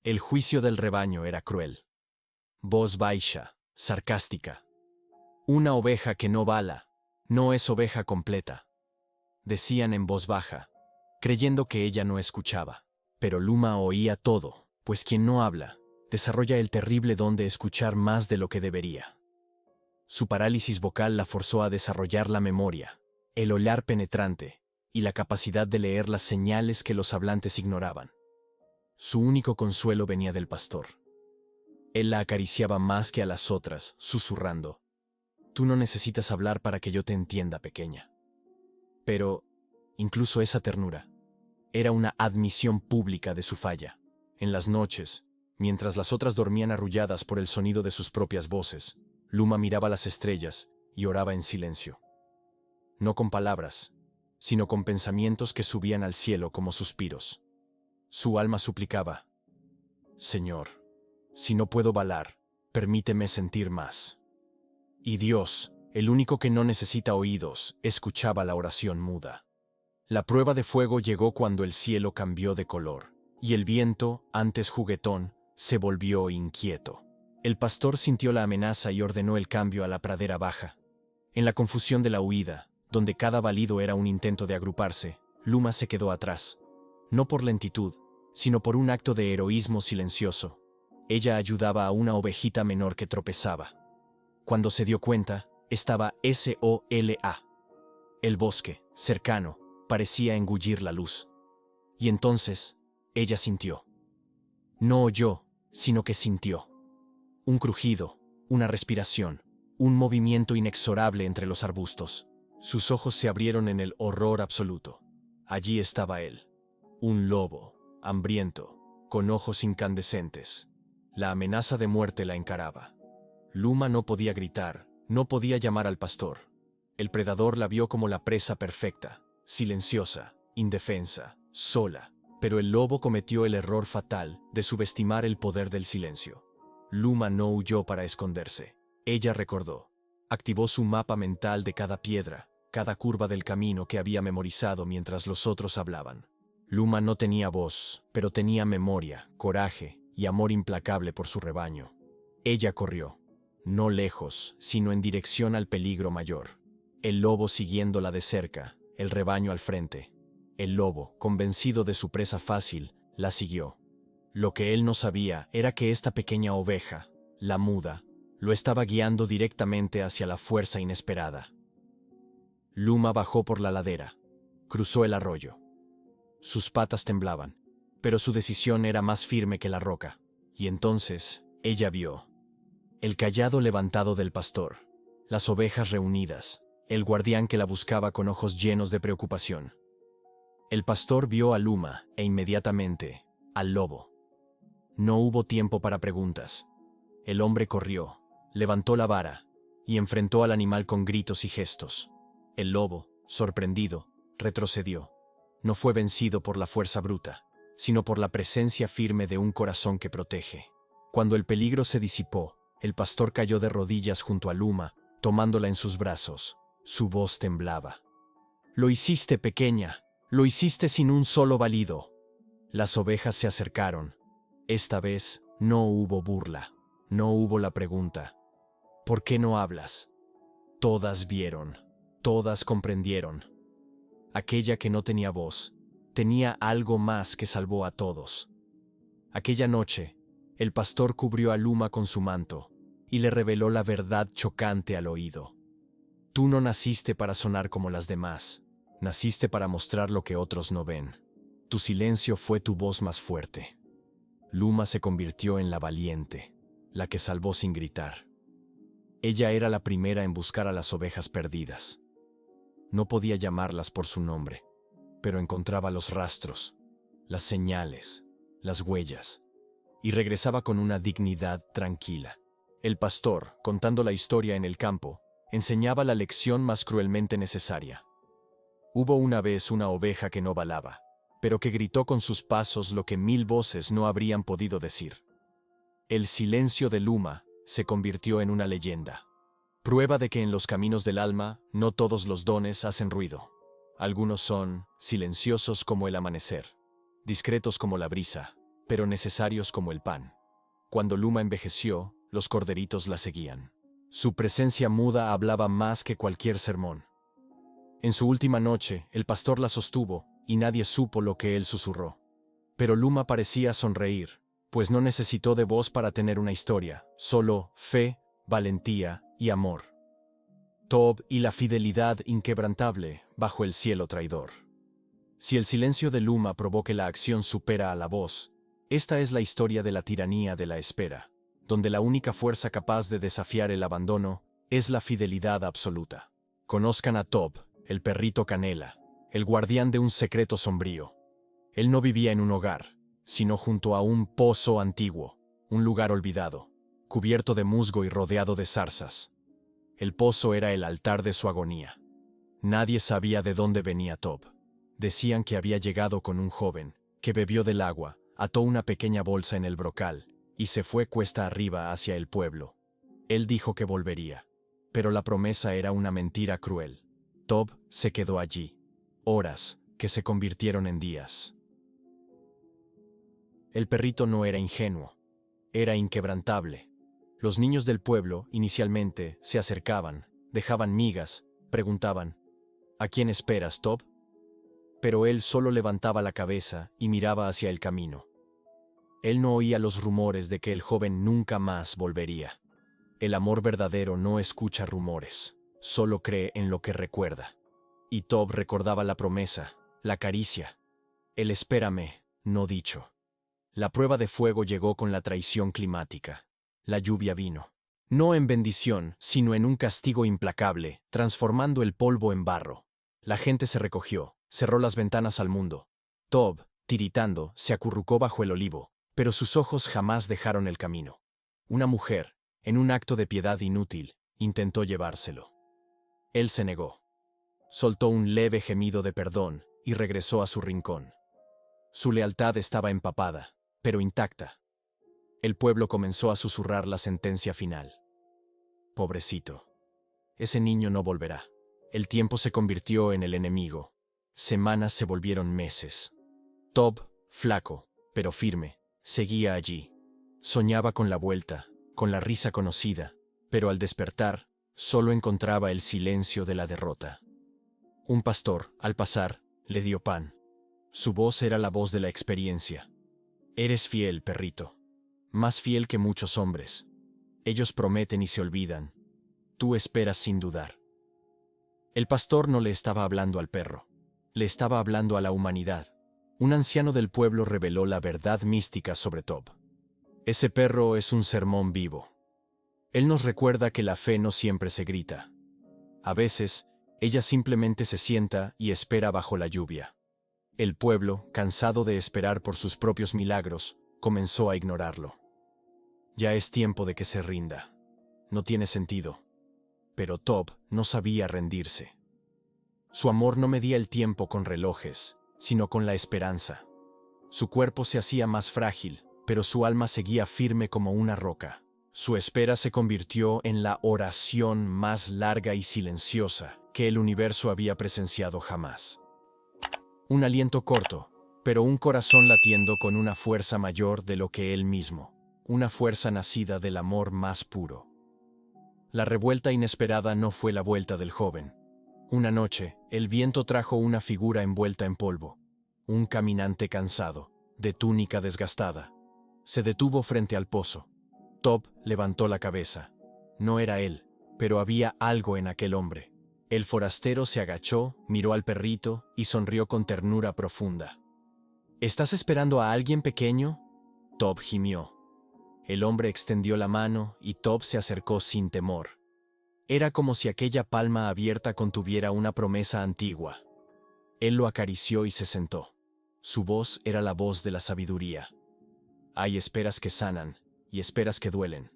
El juicio del rebaño era cruel. Voz baixa, sarcástica. Una oveja que no bala, no es oveja completa. Decían en voz baja, creyendo que ella no escuchaba. Pero Luma oía todo, pues quien no habla, desarrolla el terrible don de escuchar más de lo que debería. Su parálisis vocal la forzó a desarrollar la memoria, el olar penetrante y la capacidad de leer las señales que los hablantes ignoraban. Su único consuelo venía del pastor. Él la acariciaba más que a las otras, susurrando, «Tú no necesitas hablar para que yo te entienda, pequeña». Pero, incluso esa ternura, era una admisión pública de su falla. En las noches, mientras las otras dormían arrulladas por el sonido de sus propias voces, Luma miraba las estrellas y oraba en silencio. No con palabras, sino con pensamientos que subían al cielo como suspiros. Su alma suplicaba, «Señor, si no puedo balar, permíteme sentir más». Y Dios, el único que no necesita oídos, escuchaba la oración muda. La prueba de fuego llegó cuando el cielo cambió de color, y el viento, antes juguetón, se volvió inquieto. El pastor sintió la amenaza y ordenó el cambio a la pradera baja. En la confusión de la huida, donde cada balido era un intento de agruparse, Luma se quedó atrás. No por lentitud, sino por un acto de heroísmo silencioso. Ella ayudaba a una ovejita menor que tropezaba. Cuando se dio cuenta, estaba sola. El bosque, cercano, parecía engullir la luz. Y entonces, ella sintió. No oyó, sino que sintió. Un crujido, una respiración, un movimiento inexorable entre los arbustos. Sus ojos se abrieron en el horror absoluto. Allí estaba él, un lobo, hambriento, con ojos incandescentes. La amenaza de muerte la encaraba. Luma no podía gritar, no podía llamar al pastor. El predador la vio como la presa perfecta, silenciosa, indefensa, sola. Pero el lobo cometió el error fatal de subestimar el poder del silencio. Luma no huyó para esconderse. Ella recordó. Activó su mapa mental de cada piedra, cada curva del camino que había memorizado mientras los otros hablaban. Luma no tenía voz, pero tenía memoria, coraje y amor implacable por su rebaño. Ella corrió, no lejos, sino en dirección al peligro mayor. El lobo siguiéndola de cerca, el rebaño al frente. El lobo, convencido de su presa fácil, la siguió. Lo que él no sabía era que esta pequeña oveja, la muda, lo estaba guiando directamente hacia la fuerza inesperada. Luma bajó por la ladera, cruzó el arroyo. Sus patas temblaban, pero su decisión era más firme que la roca. Y entonces, ella vio el cayado levantado del pastor, las ovejas reunidas, el guardián que la buscaba con ojos llenos de preocupación. El pastor vio a Luma e inmediatamente al lobo. No hubo tiempo para preguntas. El hombre corrió, levantó la vara y enfrentó al animal con gritos y gestos. El lobo, sorprendido, retrocedió. No fue vencido por la fuerza bruta, sino por la presencia firme de un corazón que protege. Cuando el peligro se disipó, el pastor cayó de rodillas junto a Luma, tomándola en sus brazos. Su voz temblaba. «Lo hiciste, pequeña. Lo hiciste sin un solo balido». Las ovejas se acercaron. Esta vez no hubo burla, no hubo la pregunta. «¿Por qué no hablas?» Todas vieron, todas comprendieron. Aquella que no tenía voz, tenía algo más que salvó a todos. Aquella noche, el pastor cubrió a Luma con su manto y le reveló la verdad chocante al oído. Tú no naciste para sonar como las demás, naciste para mostrar lo que otros no ven. Tu silencio fue tu voz más fuerte. Luma se convirtió en la valiente, la que salvó sin gritar. Ella era la primera en buscar a las ovejas perdidas. No podía llamarlas por su nombre, pero encontraba los rastros, las señales, las huellas, y regresaba con una dignidad tranquila. El pastor, contando la historia en el campo, enseñaba la lección más cruelmente necesaria. Hubo una vez una oveja que no balaba, pero que gritó con sus pasos lo que 1000 voces no habrían podido decir. El silencio de Luma se convirtió en una leyenda. Prueba de que en los caminos del alma no todos los dones hacen ruido. Algunos son silenciosos como el amanecer, discretos como la brisa, pero necesarios como el pan. Cuando Luma envejeció, los corderitos la seguían. Su presencia muda hablaba más que cualquier sermón. En su última noche, el pastor la sostuvo, y nadie supo lo que él susurró. Pero Luma parecía sonreír, pues no necesitó de voz para tener una historia, solo fe, valentía y amor. Tob y la fidelidad inquebrantable bajo el cielo traidor. Si el silencio de Luma probó que la acción supera a la voz, esta es la historia de la tiranía de la espera, donde la única fuerza capaz de desafiar el abandono es la fidelidad absoluta. Conozcan a Tob, el perrito canela, el guardián de un secreto sombrío. Él no vivía en un hogar, sino junto a un pozo antiguo, un lugar olvidado, cubierto de musgo y rodeado de zarzas. El pozo era el altar de su agonía. Nadie sabía de dónde venía Tob. Decían que había llegado con un joven, que bebió del agua, ató una pequeña bolsa en el brocal, y se fue cuesta arriba hacia el pueblo. Él dijo que volvería, pero la promesa era una mentira cruel. Tob se quedó allí, horas que se convirtieron en días. El perrito no era ingenuo, era inquebrantable. Los niños del pueblo, inicialmente, se acercaban, dejaban migas, preguntaban, ¿a quién esperas, Tob? Pero él solo levantaba la cabeza y miraba hacia el camino. Él no oía los rumores de que el joven nunca más volvería. El amor verdadero no escucha rumores, solo cree en lo que recuerda. Y Tob recordaba la promesa, la caricia, el espérame, no dicho. La prueba de fuego llegó con la traición climática. La lluvia vino. No en bendición, sino en un castigo implacable, transformando el polvo en barro. La gente se recogió, cerró las ventanas al mundo. Tob, tiritando, se acurrucó bajo el olivo, pero sus ojos jamás dejaron el camino. Una mujer, en un acto de piedad inútil, intentó llevárselo. Él se negó. Soltó un leve gemido de perdón y regresó a su rincón. Su lealtad estaba empapada, pero intacta. El pueblo comenzó a susurrar la sentencia final. Pobrecito. Ese niño no volverá. El tiempo se convirtió en el enemigo. Semanas se volvieron meses. Tob, flaco, pero firme, seguía allí. Soñaba con la vuelta, con la risa conocida, pero al despertar, solo encontraba el silencio de la derrota. Un pastor, al pasar, le dio pan. Su voz era la voz de la experiencia. Eres fiel, perrito. Más fiel que muchos hombres. Ellos prometen y se olvidan. Tú esperas sin dudar. El pastor no le estaba hablando al perro. Le estaba hablando a la humanidad. Un anciano del pueblo reveló la verdad mística sobre Tob. Ese perro es un sermón vivo. Él nos recuerda que la fe no siempre se grita. A veces, ella simplemente se sienta y espera bajo la lluvia. El pueblo, cansado de esperar por sus propios milagros, comenzó a ignorarlo. Ya es tiempo de que se rinda. No tiene sentido. Pero Tob no sabía rendirse. Su amor no medía el tiempo con relojes, sino con la esperanza. Su cuerpo se hacía más frágil, pero su alma seguía firme como una roca. Su espera se convirtió en la oración más larga y silenciosa que el universo había presenciado jamás. Un aliento corto, pero un corazón latiendo con una fuerza mayor de lo que él mismo, una fuerza nacida del amor más puro. La revuelta inesperada no fue la vuelta del joven. Una noche, el viento trajo una figura envuelta en polvo. Un caminante cansado, de túnica desgastada. Se detuvo frente al pozo. Tob levantó la cabeza. No era él, pero había algo en aquel hombre. El forastero se agachó, miró al perrito y sonrió con ternura profunda. ¿Estás esperando a alguien pequeño? Tob gimió. El hombre extendió la mano y Tob se acercó sin temor. Era como si aquella palma abierta contuviera una promesa antigua. Él lo acarició y se sentó. Su voz era la voz de la sabiduría. Hay esperas que sanan y esperas que duelen,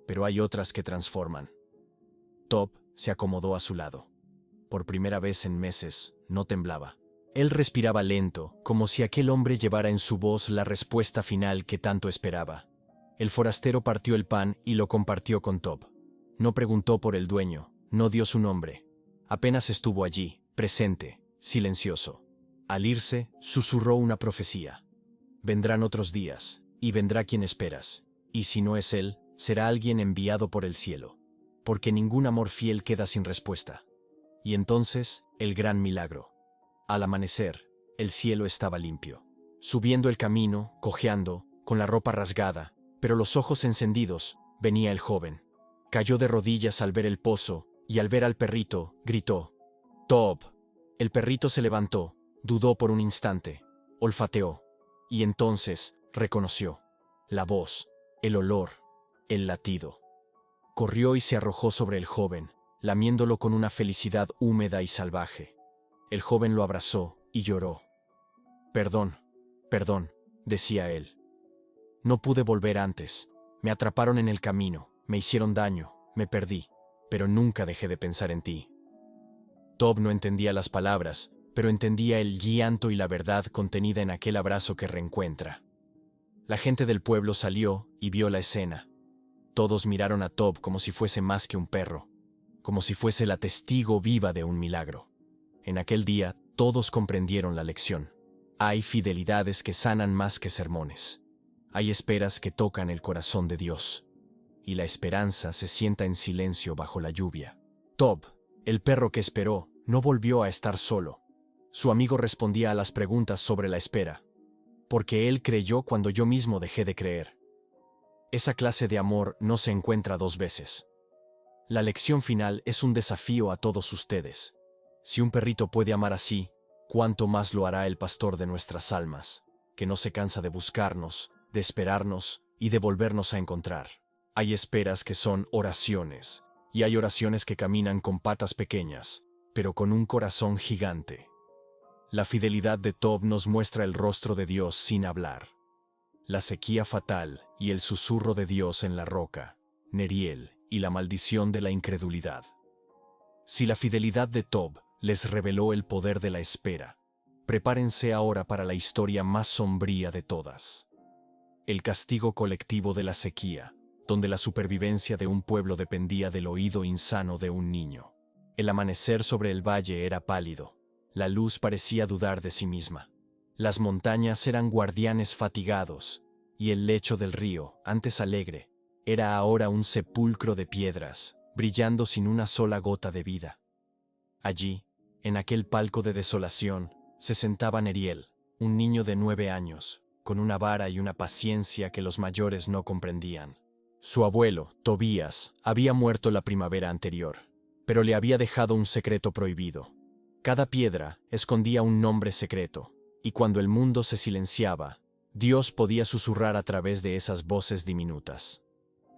pero hay otras que transforman. Tob se acomodó a su lado. Por primera vez en meses, no temblaba. Él respiraba lento, como si aquel hombre llevara en su voz la respuesta final que tanto esperaba. El forastero partió el pan y lo compartió con Tob. No preguntó por el dueño, no dio su nombre. Apenas estuvo allí, presente, silencioso. Al irse, susurró una profecía. Vendrán otros días, y vendrá quien esperas. Y si no es él, será alguien enviado por el cielo. Porque ningún amor fiel queda sin respuesta. Y entonces, el gran milagro. Al amanecer, el cielo estaba limpio. Subiendo el camino, cojeando, con la ropa rasgada, pero los ojos encendidos, venía el joven. Cayó de rodillas al ver el pozo, y al ver al perrito, gritó: «Tob». El perrito se levantó, dudó por un instante, olfateó, y entonces reconoció. La voz, el olor, el latido. Corrió y se arrojó sobre el joven, lamiéndolo con una felicidad húmeda y salvaje. El joven lo abrazó y lloró. «Perdón, perdón», decía él. «No pude volver antes. Me atraparon en el camino, me hicieron daño, me perdí, pero nunca dejé de pensar en ti». Tob no entendía las palabras, pero entendía el llanto y la verdad contenida en aquel abrazo que reencuentra. La gente del pueblo salió y vio la escena. Todos miraron a Tob como si fuese más que un perro, como si fuese la testigo viva de un milagro. En aquel día, todos comprendieron la lección. Hay fidelidades que sanan más que sermones. Hay esperas que tocan el corazón de Dios. Y la esperanza se sienta en silencio bajo la lluvia. Tob, el perro que esperó, no volvió a estar solo. Su amigo respondía a las preguntas sobre la espera. Porque él creyó cuando yo mismo dejé de creer. Esa clase de amor no se encuentra dos veces. La lección final es un desafío a todos ustedes. Si un perrito puede amar así, ¿cuánto más lo hará el pastor de nuestras almas, que no se cansa de buscarnos, de esperarnos y de volvernos a encontrar? Hay esperas que son oraciones, y hay oraciones que caminan con patas pequeñas, pero con un corazón gigante. La fidelidad de Tob nos muestra el rostro de Dios sin hablar. La sequía fatal y el susurro de Dios en la roca, Neriel y la maldición de la incredulidad. Si la fidelidad de Tob les reveló el poder de la espera, prepárense ahora para la historia más sombría de todas. El castigo colectivo de la sequía, donde la supervivencia de un pueblo dependía del oído insano de un niño. El amanecer sobre el valle era pálido. La luz parecía dudar de sí misma. Las montañas eran guardianes fatigados, y el lecho del río, antes alegre, era ahora un sepulcro de piedras, brillando sin una sola gota de vida. Allí, en aquel palco de desolación, se sentaba Neriel, un niño de 9 años, con una vara y una paciencia que los mayores no comprendían. Su abuelo, Tobías, había muerto la primavera anterior, pero le había dejado un secreto prohibido. Cada piedra escondía un nombre secreto, y cuando el mundo se silenciaba, Dios podía susurrar a través de esas voces diminutas.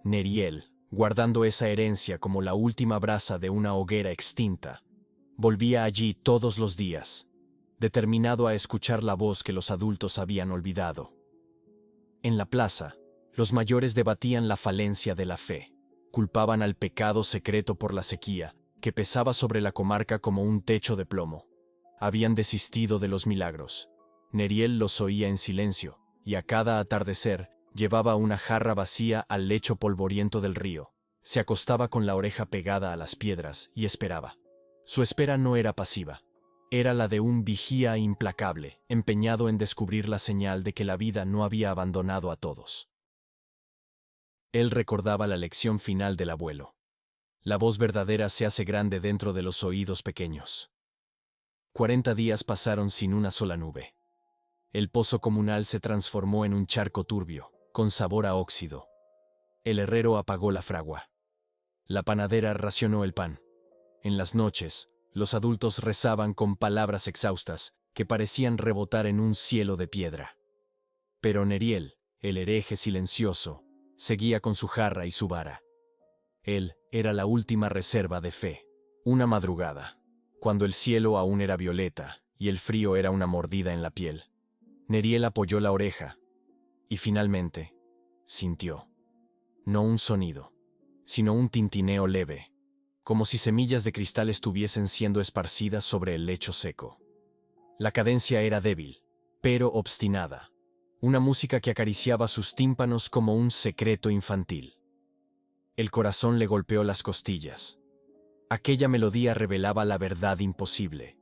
Neriel, guardando esa herencia como la última brasa de una hoguera extinta, volvía allí todos los días, determinado a escuchar la voz que los adultos habían olvidado. En la plaza, los mayores debatían la falencia de la fe, culpaban al pecado secreto por la sequía, que pesaba sobre la comarca como un techo de plomo. Habían desistido de los milagros. Neriel los oía en silencio, y a cada atardecer llevaba una jarra vacía al lecho polvoriento del río. Se acostaba con la oreja pegada a las piedras y esperaba. Su espera no era pasiva. Era la de un vigía implacable, empeñado en descubrir la señal de que la vida no había abandonado a todos. Él recordaba la lección final del abuelo. La voz verdadera se hace grande dentro de los oídos pequeños. 40 días pasaron sin una sola nube. El pozo comunal se transformó en un charco turbio, con sabor a óxido. El herrero apagó la fragua. La panadera racionó el pan. En las noches, los adultos rezaban con palabras exhaustas que parecían rebotar en un cielo de piedra. Pero Neriel, el hereje silencioso, seguía con su jarra y su vara. Él era la última reserva de fe. Una madrugada, cuando el cielo aún era violeta y el frío era una mordida en la piel, Neriel apoyó la oreja y finalmente sintió. No un sonido, sino un tintineo leve, como si semillas de cristal estuviesen siendo esparcidas sobre el lecho seco. La cadencia era débil, pero obstinada. Una música que acariciaba sus tímpanos como un secreto infantil. El corazón le golpeó las costillas. Aquella melodía revelaba la verdad imposible.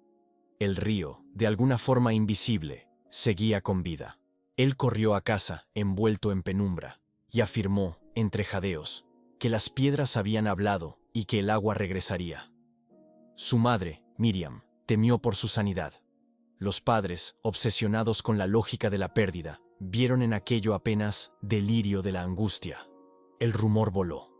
El río, de alguna forma invisible, seguía con vida. Él corrió a casa, envuelto en penumbra, y afirmó, entre jadeos, que las piedras habían hablado y que el agua regresaría. Su madre, Miriam, temió por su sanidad. Los padres, obsesionados con la lógica de la pérdida, vieron en aquello apenas delirio de la angustia. El rumor voló.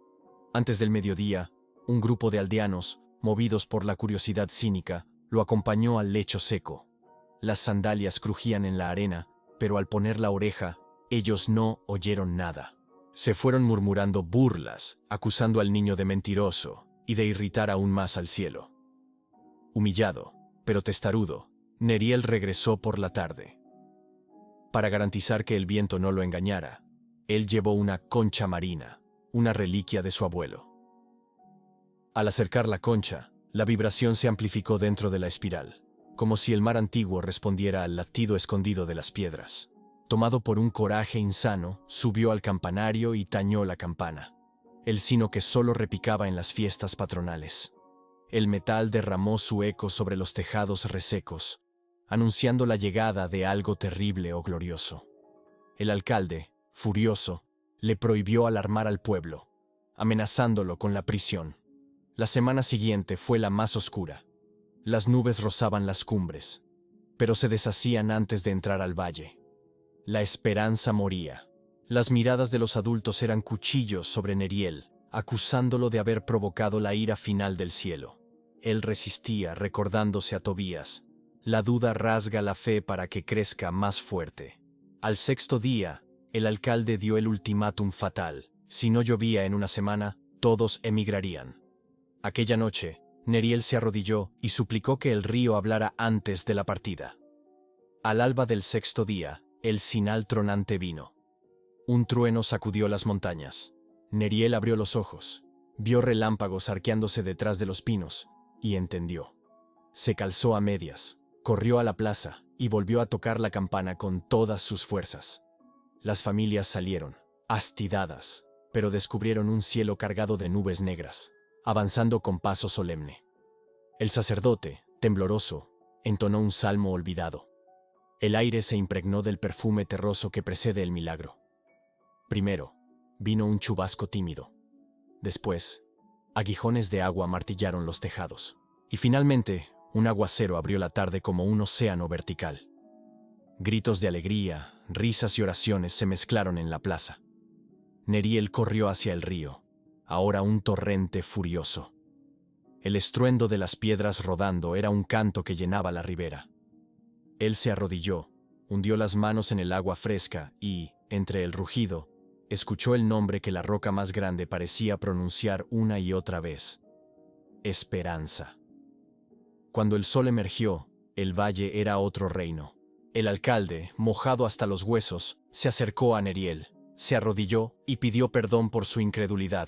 Antes del mediodía, un grupo de aldeanos, movidos por la curiosidad cínica, lo acompañó al lecho seco. Las sandalias crujían en la arena, pero al poner la oreja, ellos no oyeron nada. Se fueron murmurando burlas, acusando al niño de mentiroso y de irritar aún más al cielo. Humillado, pero testarudo, Neriel regresó por la tarde. Para garantizar que el viento no lo engañara, él llevó una concha marina, una reliquia de su abuelo. Al acercar la concha, la vibración se amplificó dentro de la espiral, como si el mar antiguo respondiera al latido escondido de las piedras. Tomado por un coraje insano, subió al campanario y tañó la campana, el sino que solo repicaba en las fiestas patronales. El metal derramó su eco sobre los tejados resecos, anunciando la llegada de algo terrible o glorioso. El alcalde, furioso, le prohibió alarmar al pueblo, amenazándolo con la prisión. La semana siguiente fue la más oscura. Las nubes rozaban las cumbres, pero se deshacían antes de entrar al valle. La esperanza moría. Las miradas de los adultos eran cuchillos sobre Neriel, acusándolo de haber provocado la ira final del cielo. Él resistía, recordándose a Tobías. La duda rasga la fe para que crezca más fuerte. Al sexto día, el alcalde dio el ultimátum fatal. Si no llovía en una semana, todos emigrarían. Aquella noche, Neriel se arrodilló y suplicó que el río hablara antes de la partida. Al alba del sexto día, el sinal tronante vino. Un trueno sacudió las montañas. Neriel abrió los ojos, vio relámpagos arqueándose detrás de los pinos, y entendió. Se calzó a medias, corrió a la plaza y volvió a tocar la campana con todas sus fuerzas. Las familias salieron, hastiadas, pero descubrieron un cielo cargado de nubes negras, avanzando con paso solemne. El sacerdote, tembloroso, entonó un salmo olvidado. El aire se impregnó del perfume terroso que precede el milagro. Primero, vino un chubasco tímido. Después, aguijones de agua martillaron los tejados. Y finalmente, un aguacero abrió la tarde como un océano vertical. Gritos de alegría, risas y oraciones se mezclaron en la plaza. Neriel corrió hacia el río, ahora un torrente furioso. El estruendo de las piedras rodando era un canto que llenaba la ribera. Él se arrodilló, hundió las manos en el agua fresca y, entre el rugido, escuchó el nombre que la roca más grande parecía pronunciar una y otra vez: Esperanza. Cuando el sol emergió, el valle era otro reino. El alcalde, mojado hasta los huesos, se acercó a Neriel, se arrodilló y pidió perdón por su incredulidad.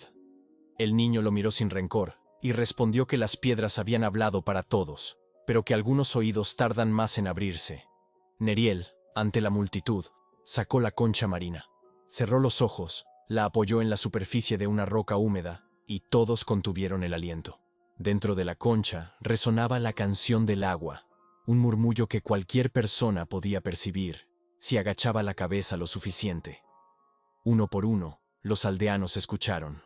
El niño lo miró sin rencor y respondió que las piedras habían hablado para todos, pero que algunos oídos tardan más en abrirse. Neriel, ante la multitud, sacó la concha marina. Cerró los ojos, la apoyó en la superficie de una roca húmeda y todos contuvieron el aliento. Dentro de la concha resonaba la canción del agua, un murmullo que cualquier persona podía percibir si agachaba la cabeza lo suficiente. Uno por uno, los aldeanos escucharon.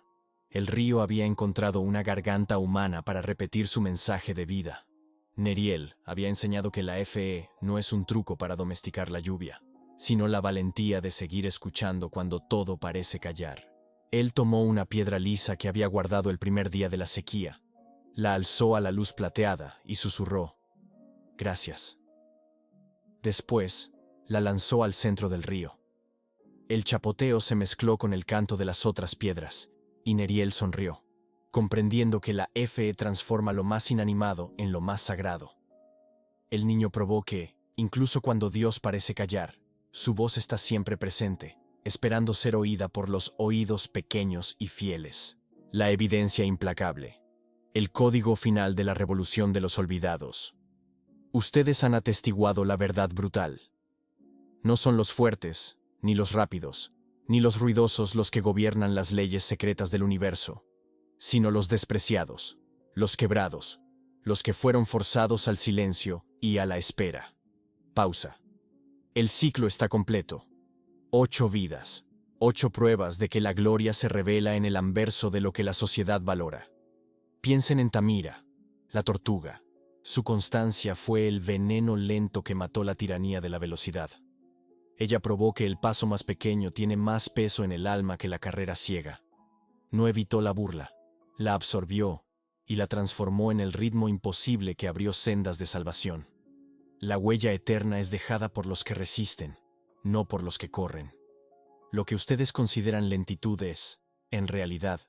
El río había encontrado una garganta humana para repetir su mensaje de vida. Neriel había enseñado que la fe no es un truco para domesticar la lluvia, sino la valentía de seguir escuchando cuando todo parece callar. Él tomó una piedra lisa que había guardado el primer día de la sequía, la alzó a la luz plateada y susurró: «Gracias». Después, la lanzó al centro del río. El chapoteo se mezcló con el canto de las otras piedras, y Neriel sonrió, comprendiendo que la fe transforma lo más inanimado en lo más sagrado. El niño probó que, incluso cuando Dios parece callar, su voz está siempre presente, esperando ser oída por los oídos pequeños y fieles. La evidencia implacable. El código final de la revolución de los olvidados. Ustedes han atestiguado la verdad brutal. No son los fuertes, ni los rápidos, ni los ruidosos los que gobiernan las leyes secretas del universo, sino los despreciados, los quebrados, los que fueron forzados al silencio y a la espera. Pausa. El ciclo está completo. 8 vidas, 8 pruebas de que la gloria se revela en el anverso de lo que la sociedad valora. Piensen en Tamira, la tortuga. Su constancia fue el veneno lento que mató la tiranía de la velocidad. Ella probó que el paso más pequeño tiene más peso en el alma que la carrera ciega. No evitó la burla, la absorbió y la transformó en el ritmo imposible que abrió sendas de salvación. La huella eterna es dejada por los que resisten, no por los que corren. Lo que ustedes consideran lentitud es, en realidad,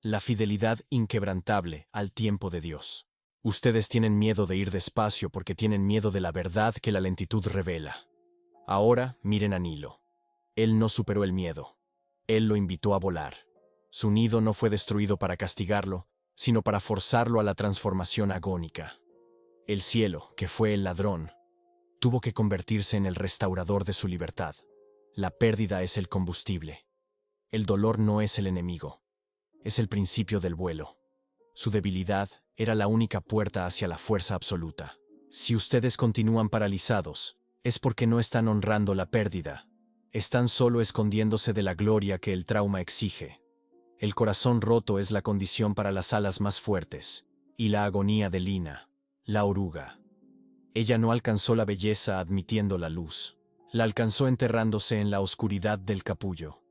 la fidelidad inquebrantable al tiempo de Dios. Ustedes tienen miedo de ir despacio porque tienen miedo de la verdad que la lentitud revela. Ahora miren a Nilo. Él no superó el miedo. Él lo invitó a volar. Su nido no fue destruido para castigarlo, sino para forzarlo a la transformación agónica. El cielo, que fue el ladrón, tuvo que convertirse en el restaurador de su libertad. La pérdida es el combustible. El dolor no es el enemigo. Es el principio del vuelo. Su debilidad era la única puerta hacia la fuerza absoluta. Si ustedes continúan paralizados, es porque no están honrando la pérdida. Están solo escondiéndose de la gloria que el trauma exige. El corazón roto es la condición para las alas más fuertes, y la agonía de Lina, la oruga. Ella no alcanzó la belleza admitiendo la luz. La alcanzó enterrándose en la oscuridad del capullo.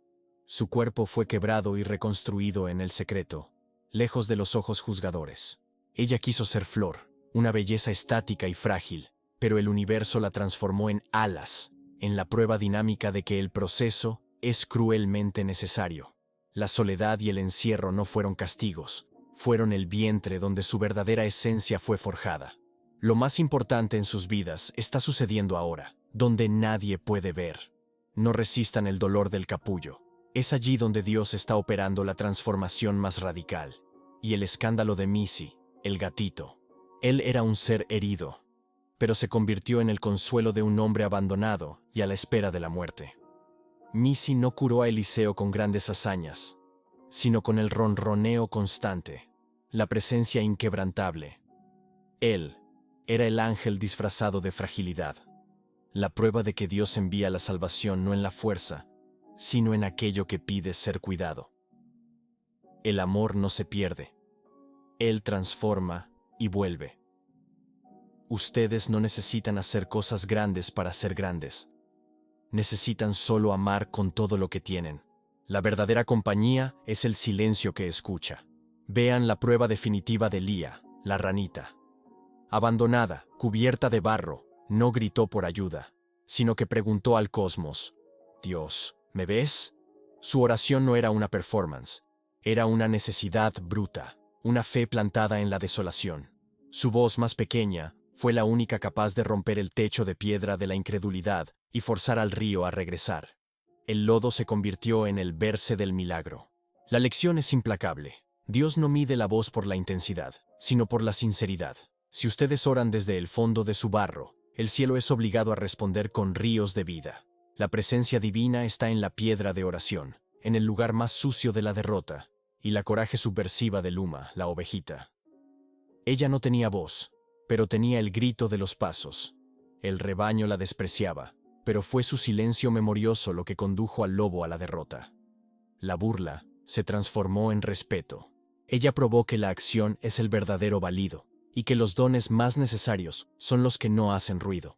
Su cuerpo fue quebrado y reconstruido en el secreto, lejos de los ojos juzgadores. Ella quiso ser flor, una belleza estática y frágil, pero el universo la transformó en alas, en la prueba dinámica de que el proceso es cruelmente necesario. La soledad y el encierro no fueron castigos, fueron el vientre donde su verdadera esencia fue forjada. Lo más importante en sus vidas está sucediendo ahora, donde nadie puede ver. No resistan el dolor del capullo. Es allí donde Dios está operando la transformación más radical. Y el escándalo de Missy, el gatito. Él era un ser herido, pero se convirtió en el consuelo de un hombre abandonado y a la espera de la muerte. Missy no curó a Eliseo con grandes hazañas, sino con el ronroneo constante, la presencia inquebrantable. Él era el ángel disfrazado de fragilidad, la prueba de que Dios envía la salvación no en la fuerza, sino en aquello que pide ser cuidado. El amor no se pierde. Él transforma y vuelve. Ustedes no necesitan hacer cosas grandes para ser grandes. Necesitan solo amar con todo lo que tienen. La verdadera compañía es el silencio que escucha. Vean la prueba definitiva de Lía, la ranita. Abandonada, cubierta de barro, no gritó por ayuda, sino que preguntó al cosmos: Dios, ¿me ves? Su oración no era una performance, era una necesidad bruta, una fe plantada en la desolación. Su voz más pequeña fue la única capaz de romper el techo de piedra de la incredulidad y forzar al río a regresar. El lodo se convirtió en el verse del milagro. La lección es implacable. Dios no mide la voz por la intensidad, sino por la sinceridad. Si ustedes oran desde el fondo de su barro, el cielo es obligado a responder con ríos de vida. La presencia divina está en la piedra de oración, en el lugar más sucio de la derrota, y la coraje subversiva de Luma, la ovejita. Ella no tenía voz, pero tenía el grito de los pasos. El rebaño la despreciaba, pero fue su silencio memorioso lo que condujo al lobo a la derrota. La burla se transformó en respeto. Ella probó que la acción es el verdadero valido, y que los dones más necesarios son los que no hacen ruido.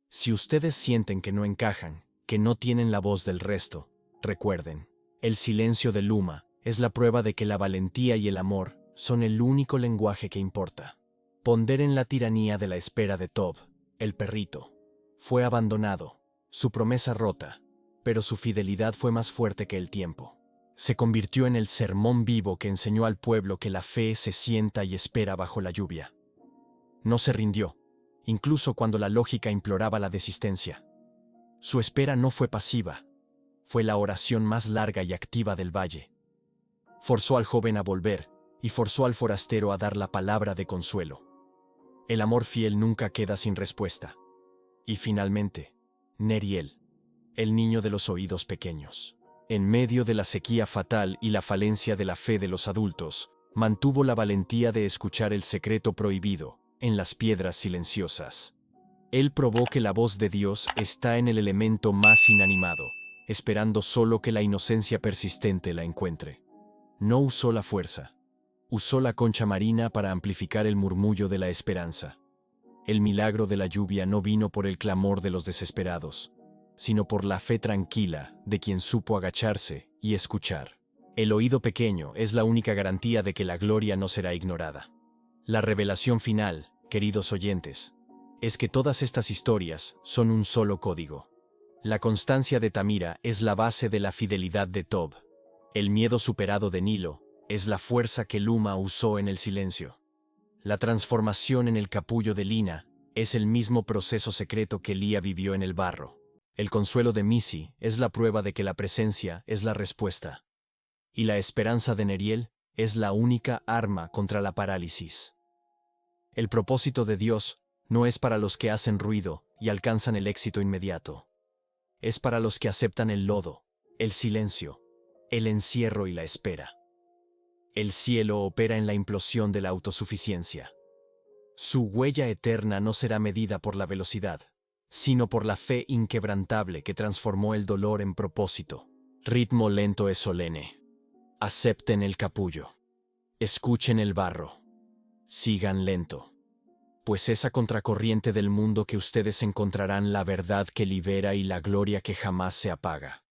Si ustedes sienten que no encajan, que no tienen la voz del resto, recuerden, el silencio de Luma es la prueba de que la valentía y el amor son el único lenguaje que importa. Ponderen la tiranía de la espera de Tob, el perrito. Fue abandonado, su promesa rota, pero su fidelidad fue más fuerte que el tiempo. Se convirtió en el sermón vivo que enseñó al pueblo que la fe se sienta y espera bajo la lluvia. No se rindió, incluso cuando la lógica imploraba la desistencia. Su espera no fue pasiva, fue la oración más larga y activa del valle. Forzó al joven a volver y forzó al forastero a dar la palabra de consuelo. El amor fiel nunca queda sin respuesta. Y finalmente, Neriel, el niño de los oídos pequeños. En medio de la sequía fatal y la falencia de la fe de los adultos, mantuvo la valentía de escuchar el secreto prohibido en las piedras silenciosas. Él probó que la voz de Dios está en el elemento más inanimado, esperando solo que la inocencia persistente la encuentre. No usó la fuerza. Usó la concha marina para amplificar el murmullo de la esperanza. El milagro de la lluvia no vino por el clamor de los desesperados, sino por la fe tranquila de quien supo agacharse y escuchar. El oído pequeño es la única garantía de que la gloria no será ignorada. La revelación final, queridos oyentes, es que todas estas historias son un solo código. La constancia de Tamira es la base de la fidelidad de Tob. El miedo superado de Nilo es la fuerza que Luma usó en el silencio. La transformación en el capullo de Lina es el mismo proceso secreto que Lía vivió en el barro. El consuelo de Missy es la prueba de que la presencia es la respuesta. Y la esperanza de Neriel es la única arma contra la parálisis. El propósito de Dios no es para los que hacen ruido y alcanzan el éxito inmediato. Es para los que aceptan el lodo, el silencio, el encierro y la espera. El cielo opera en la implosión de la autosuficiencia. Su huella eterna no será medida por la velocidad, sino por la fe inquebrantable que transformó el dolor en propósito. Ritmo lento es solene. Acepten el capullo. Escuchen el barro. Sigan lento. Pues esa contracorriente del mundo que ustedes encontrarán la verdad que libera y la gloria que jamás se apaga.